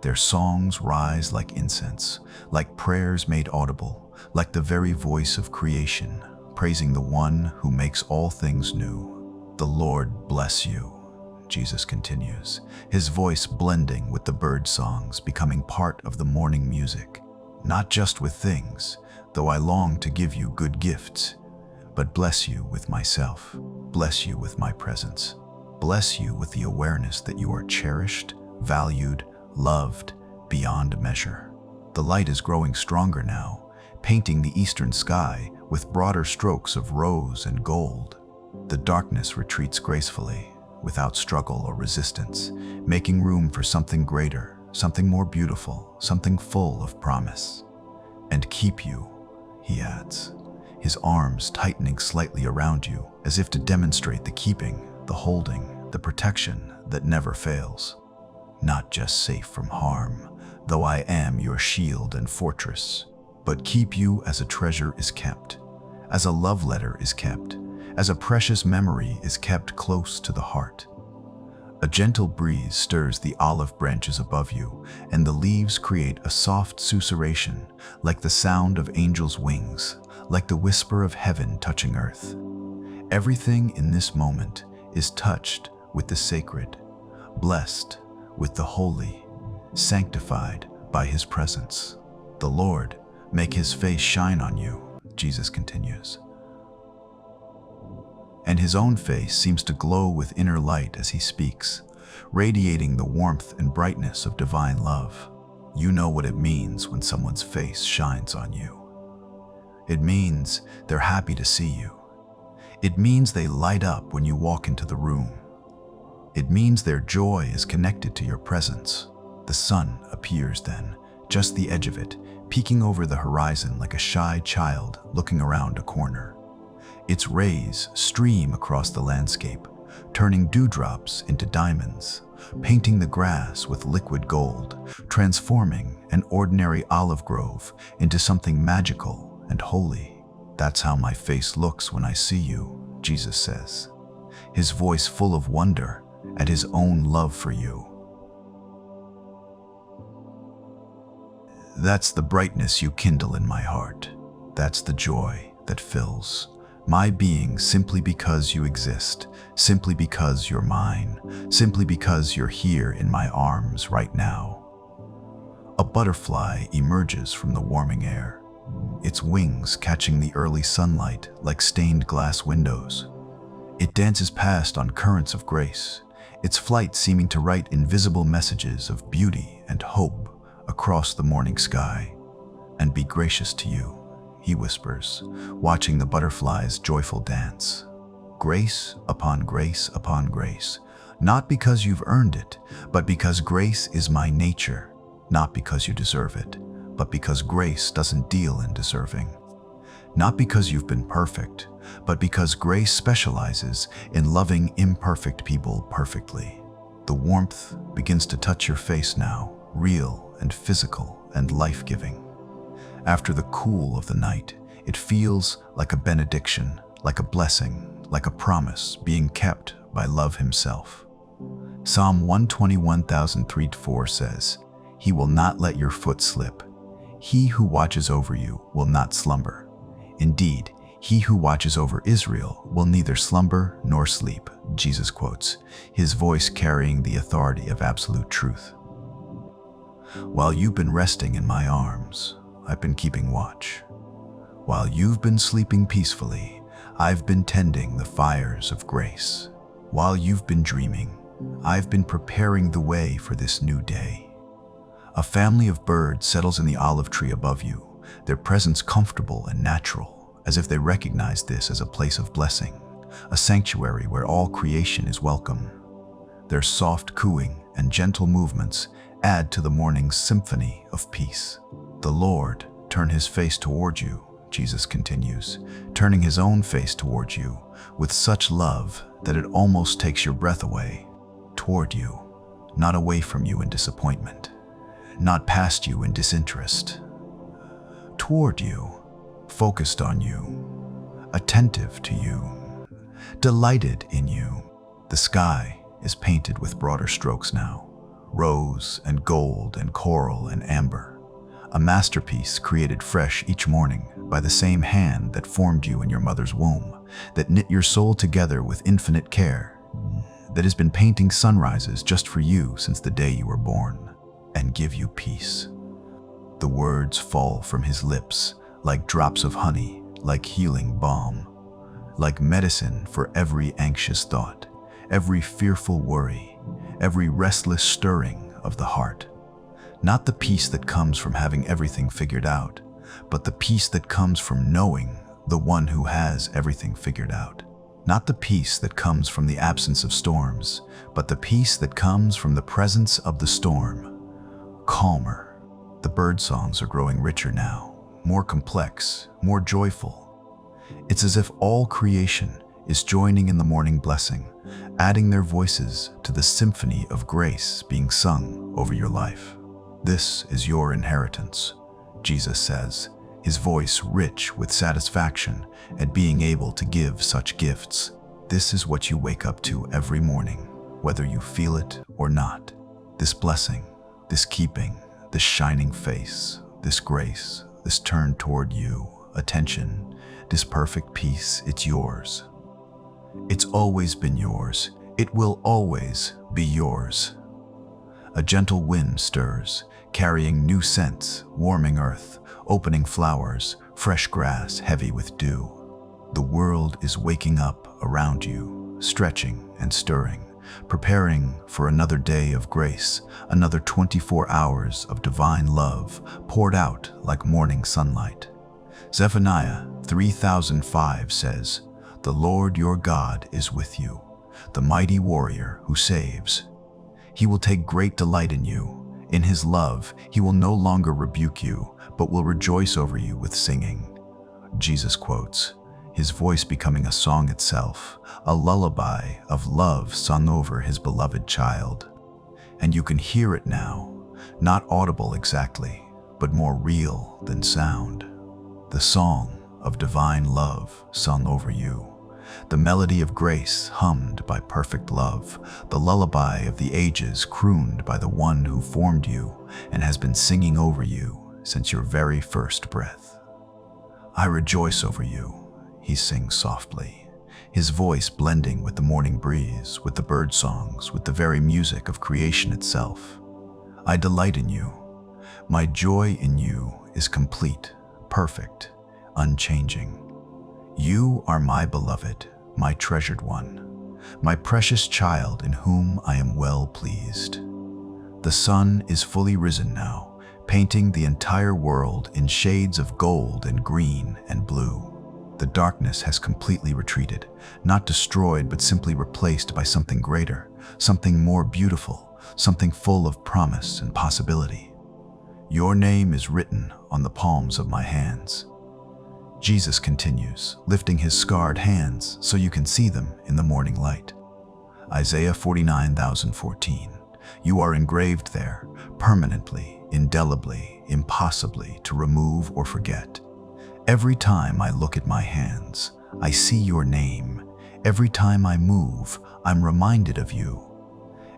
Their songs rise like incense, like prayers made audible, like the very voice of creation, praising the one who makes all things new. "The Lord bless you," Jesus continues, his voice blending with the bird songs, becoming part of the morning music. "Not just with things, though I long to give you good gifts, but bless you with myself, bless you with my presence, bless you with the awareness that you are cherished, valued, loved beyond measure." The light is growing stronger now, painting the eastern sky with broader strokes of rose and gold. The darkness retreats gracefully, without struggle or resistance, making room for something greater, something more beautiful, something full of promise. "And keep you," he adds, his arms tightening slightly around you, as if to demonstrate the keeping, the holding, the protection that never fails. "Not just safe from harm, though I am your shield and fortress, but keep you as a treasure is kept, as a love letter is kept, as a precious memory is kept close to the heart." A gentle breeze stirs the olive branches above you, and the leaves create a soft susurration, like the sound of angels' wings, like the whisper of heaven touching earth. Everything in this moment is touched with the sacred, blessed with the holy, sanctified by his presence. "The Lord make his face shine on you," Jesus continues. And his own face seems to glow with inner light as he speaks, radiating the warmth and brightness of divine love. You know what it means when someone's face shines on you. It means they're happy to see you. It means they light up when you walk into the room. It means their joy is connected to your presence. The sun appears then, just the edge of it, peeking over the horizon like a shy child looking around a corner. Its rays stream across the landscape, turning dewdrops into diamonds, painting the grass with liquid gold, transforming an ordinary olive grove into something magical and holy. That's how my face looks when I see you, Jesus says, his voice full of wonder at his own love for you. That's the brightness you kindle in my heart. That's the joy that fills my being simply because you exist, simply because you're mine, simply because you're here in my arms right now. A butterfly emerges from the warming air, its wings catching the early sunlight like stained glass windows. It dances past on currents of grace, its flight seeming to write invisible messages of beauty and hope across the morning sky. And be gracious to you, he whispers, watching the butterfly's joyful dance. Grace upon grace upon grace, not because you've earned it, but because grace is my nature, not because you deserve it, but because grace doesn't deal in deserving. Not because you've been perfect, but because grace specializes in loving imperfect people perfectly. The warmth begins to touch your face now, real and physical and life-giving. After the cool of the night, it feels like a benediction, like a blessing, like a promise being kept by love himself. Psalm 121,003-4 says, "He will not let your foot slip. He who watches over you will not slumber. Indeed, he who watches over Israel will neither slumber nor sleep," Jesus quotes, his voice carrying the authority of absolute truth. While you've been resting in my arms, I've been keeping watch. While you've been sleeping peacefully, I've been tending the fires of grace. While you've been dreaming, I've been preparing the way for this new day. A family of birds settles in the olive tree above you, their presence comfortable and natural, as if they recognize this as a place of blessing, a sanctuary where all creation is welcome. Their soft cooing and gentle movements add to the morning's symphony of peace. The Lord turn his face toward you, Jesus continues, turning his own face toward you with such love that it almost takes your breath away. Toward you, not away from you in disappointment, not past you in disinterest. Toward you, focused on you, attentive to you, delighted in you. The sky is painted with broader strokes now, rose and gold and coral and amber. A masterpiece created fresh each morning by the same hand that formed you in your mother's womb, that knit your soul together with infinite care, that has been painting sunrises just for you since the day you were born, and give you peace. The words fall from his lips like drops of honey, like healing balm, like medicine for every anxious thought, every fearful worry, every restless stirring of the heart. Not the peace that comes from having everything figured out, but the peace that comes from knowing the one who has everything figured out. Not the peace that comes from the absence of storms, but the peace that comes from the presence of the storm. Calmer. The bird songs are growing richer now, more complex, more joyful. It's as if all creation is joining in the morning blessing, adding their voices to the symphony of grace being sung over your life. This is your inheritance, Jesus says, his voice rich with satisfaction at being able to give such gifts. This is what you wake up to every morning, whether you feel it or not. This blessing, this keeping, this shining face, this grace, this turn toward you, attention, this perfect peace, it's yours. It's always been yours. It will always be yours. A gentle wind stirs, carrying new scents, warming earth, opening flowers, fresh grass heavy with dew. The world is waking up around you, stretching and stirring, preparing for another day of grace, another 24 hours of divine love poured out like morning sunlight. Zephaniah 3005 says, "The Lord your God is with you, the mighty warrior who saves. He will take great delight in you. In his love, he will no longer rebuke you, but will rejoice over you with singing." Jesus quotes, his voice becoming a song itself, a lullaby of love sung over his beloved child. And you can hear it now, not audible exactly, but more real than sound. The song of divine love sung over you, the melody of grace hummed by perfect love, the lullaby of the ages crooned by the one who formed you and has been singing over you since your very first breath. I rejoice over you, he sings softly, his voice blending with the morning breeze, with the bird songs, with the very music of creation itself. I delight in you. My joy in you is complete, perfect, unchanging. You are my beloved, my treasured one, my precious child in whom I am well pleased. The sun is fully risen now, painting the entire world in shades of gold and green and blue. The darkness has completely retreated, not destroyed but simply replaced by something greater, something more beautiful, something full of promise and possibility. Your name is written on the palms of my hands. Jesus continues, lifting his scarred hands so you can see them in the morning light. Isaiah 49:14. You are engraved there, permanently, indelibly, impossibly to remove or forget. Every time I look at my hands, I see your name. Every time I move, I'm reminded of you.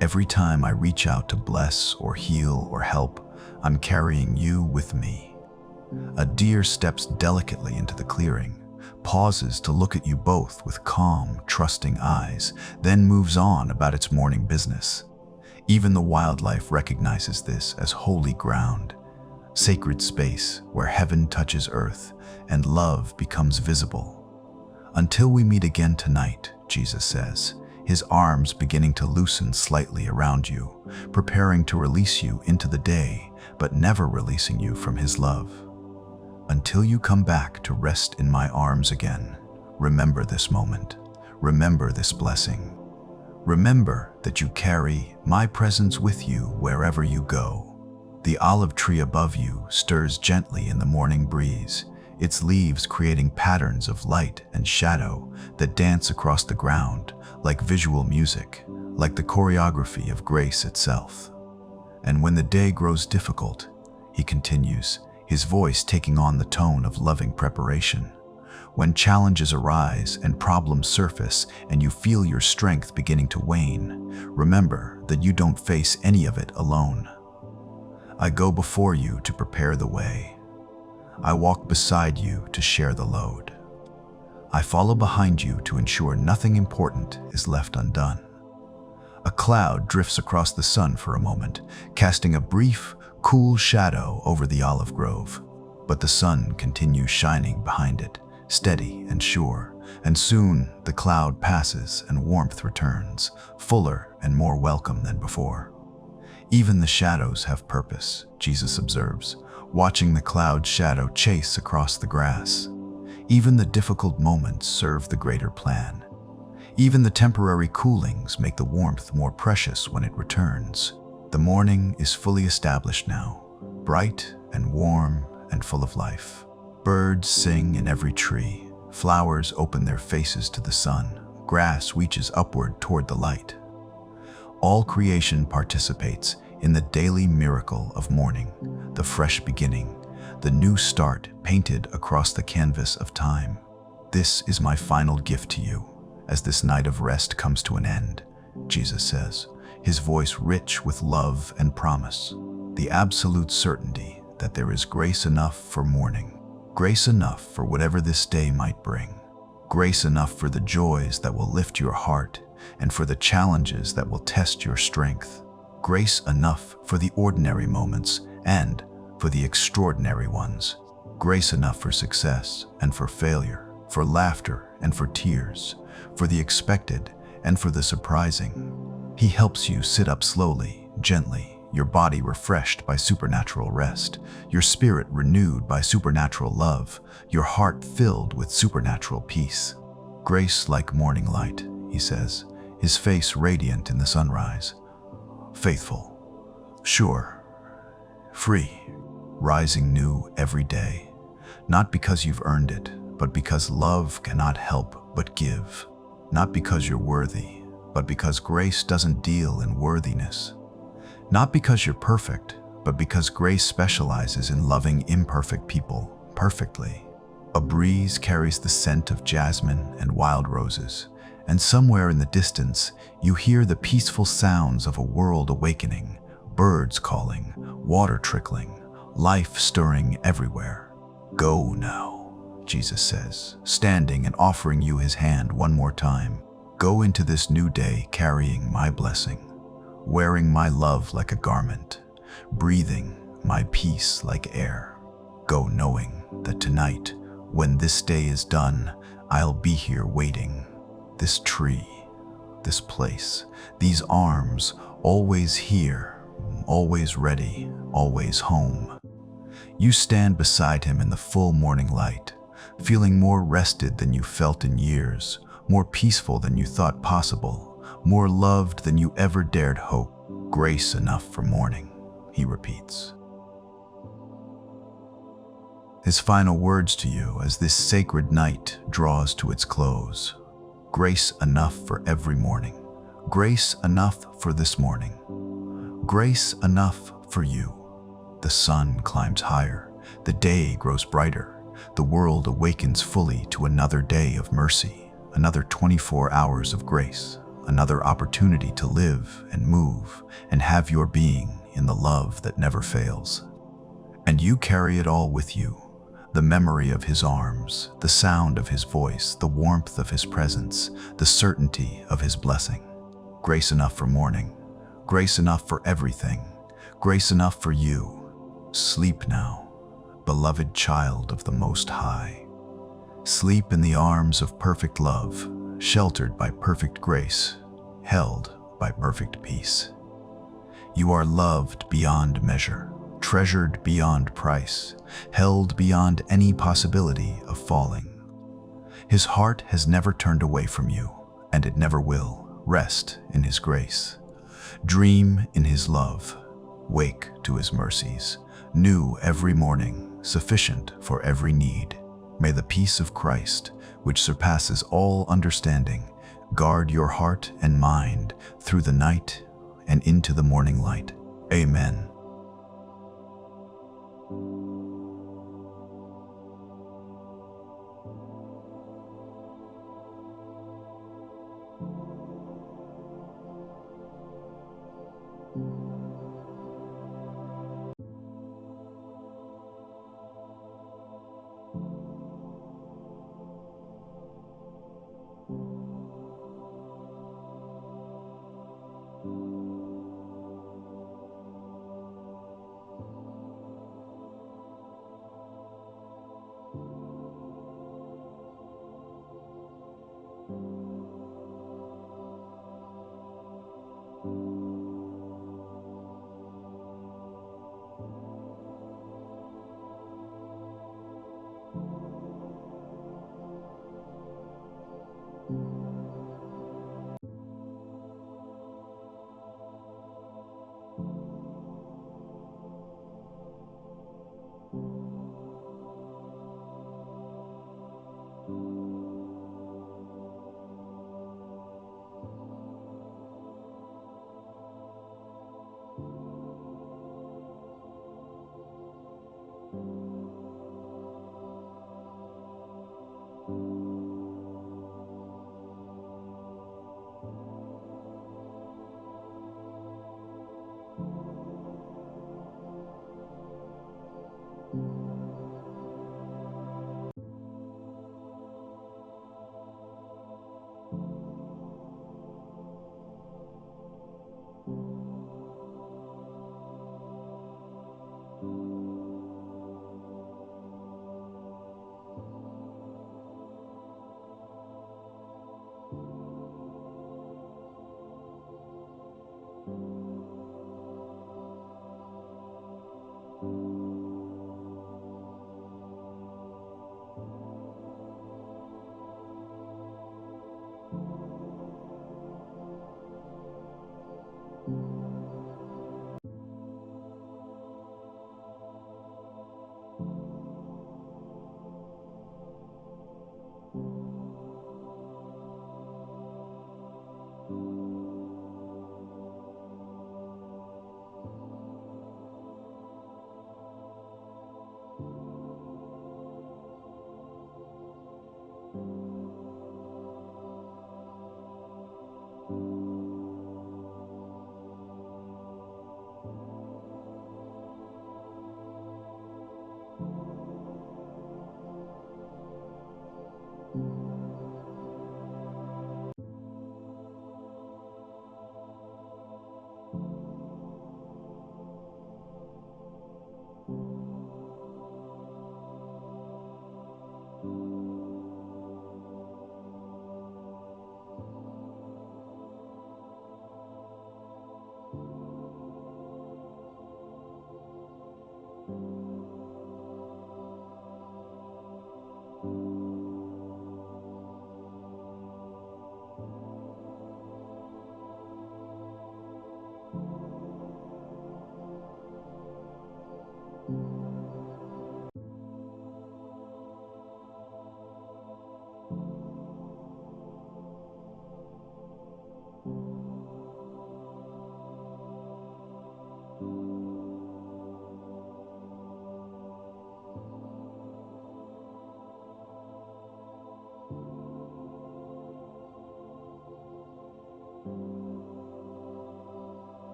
Every time I reach out to bless or heal or help, I'm carrying you with me. A deer steps delicately into the clearing, pauses to look at you both with calm, trusting eyes, then moves on about its morning business. Even the wildlife recognizes this as holy ground, sacred space where heaven touches earth and love becomes visible. Until we meet again tonight, Jesus says, his arms beginning to loosen slightly around you, preparing to release you into the day, but never releasing you from his love. Until you come back to rest in my arms again, remember this moment. Remember this blessing. Remember that you carry my presence with you wherever you go. The olive tree above you stirs gently in the morning breeze, its leaves creating patterns of light and shadow that dance across the ground like visual music, like the choreography of grace itself. And when the day grows difficult, he continues, his voice taking on the tone of loving preparation. When challenges arise and problems surface and you feel your strength beginning to wane, remember that you don't face any of it alone. I go before you to prepare the way. I walk beside you to share the load. I follow behind you to ensure nothing important is left undone. A cloud drifts across the sun for a moment, casting a brief, cool shadow over the olive grove, but the sun continues shining behind it, steady and sure, and soon the cloud passes and warmth returns, fuller and more welcome than before. Even the shadows have purpose, Jesus observes, watching the cloud shadow chase across the grass. Even the difficult moments serve the greater plan. Even the temporary coolings make the warmth more precious when it returns. The morning is fully established now, bright and warm and full of life. Birds sing in every tree, flowers open their faces to the sun, grass reaches upward toward the light. All creation participates in the daily miracle of morning, the fresh beginning, the new start painted across the canvas of time. This is my final gift to you, as this night of rest comes to an end, Jesus says, his voice rich with love and promise, the absolute certainty that there is grace enough for morning, grace enough for whatever this day might bring, grace enough for the joys that will lift your heart and for the challenges that will test your strength, grace enough for the ordinary moments and for the extraordinary ones, grace enough for success and for failure, for laughter and for tears, for the expected and for the surprising. He helps you sit up slowly, gently, your body refreshed by supernatural rest, your spirit renewed by supernatural love, your heart filled with supernatural peace. Grace like morning light, he says, his face radiant in the sunrise. Faithful, sure, free, rising new every day, not because you've earned it, but because love cannot help but give. Not because you're worthy, but because grace doesn't deal in worthiness. Not because you're perfect, but because grace specializes in loving imperfect people perfectly. A breeze carries the scent of jasmine and wild roses, and somewhere in the distance, you hear the peaceful sounds of a world awakening, birds calling, water trickling, life stirring everywhere. Go now, Jesus says, standing and offering you his hand one more time. Go into this new day carrying my blessing, wearing my love like a garment, breathing my peace like air. Go knowing that tonight, when this day is done, I'll be here waiting. This tree, this place, these arms, always here, always ready, always home. You stand beside him in the full morning light, feeling more rested than you felt in years, more peaceful than you thought possible, more loved than you ever dared hope. Grace enough for morning, he repeats. His final words to you as this sacred night draws to its close. Grace enough for every morning. Grace enough for this morning. Grace enough for you. The sun climbs higher. The day grows brighter. The world awakens fully to another day of mercy, another 24 hours of grace, another opportunity to live and move and have your being in the love that never fails. And you carry it all with you. The memory of his arms, the sound of his voice, the warmth of his presence, the certainty of his blessing. Grace enough for morning, grace enough for everything, grace enough for you. Sleep now, beloved child of the Most High. Sleep in the arms of perfect love, sheltered by perfect grace, held by perfect peace. You are loved beyond measure, treasured beyond price, held beyond any possibility of falling. His heart has never turned away from you, and it never will. Rest in his grace. Dream in his love. Wake to his mercies, new every morning, sufficient for every need. May the peace of Christ, which surpasses all understanding, guard your heart and mind through the night and into the morning light. Amen.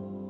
you.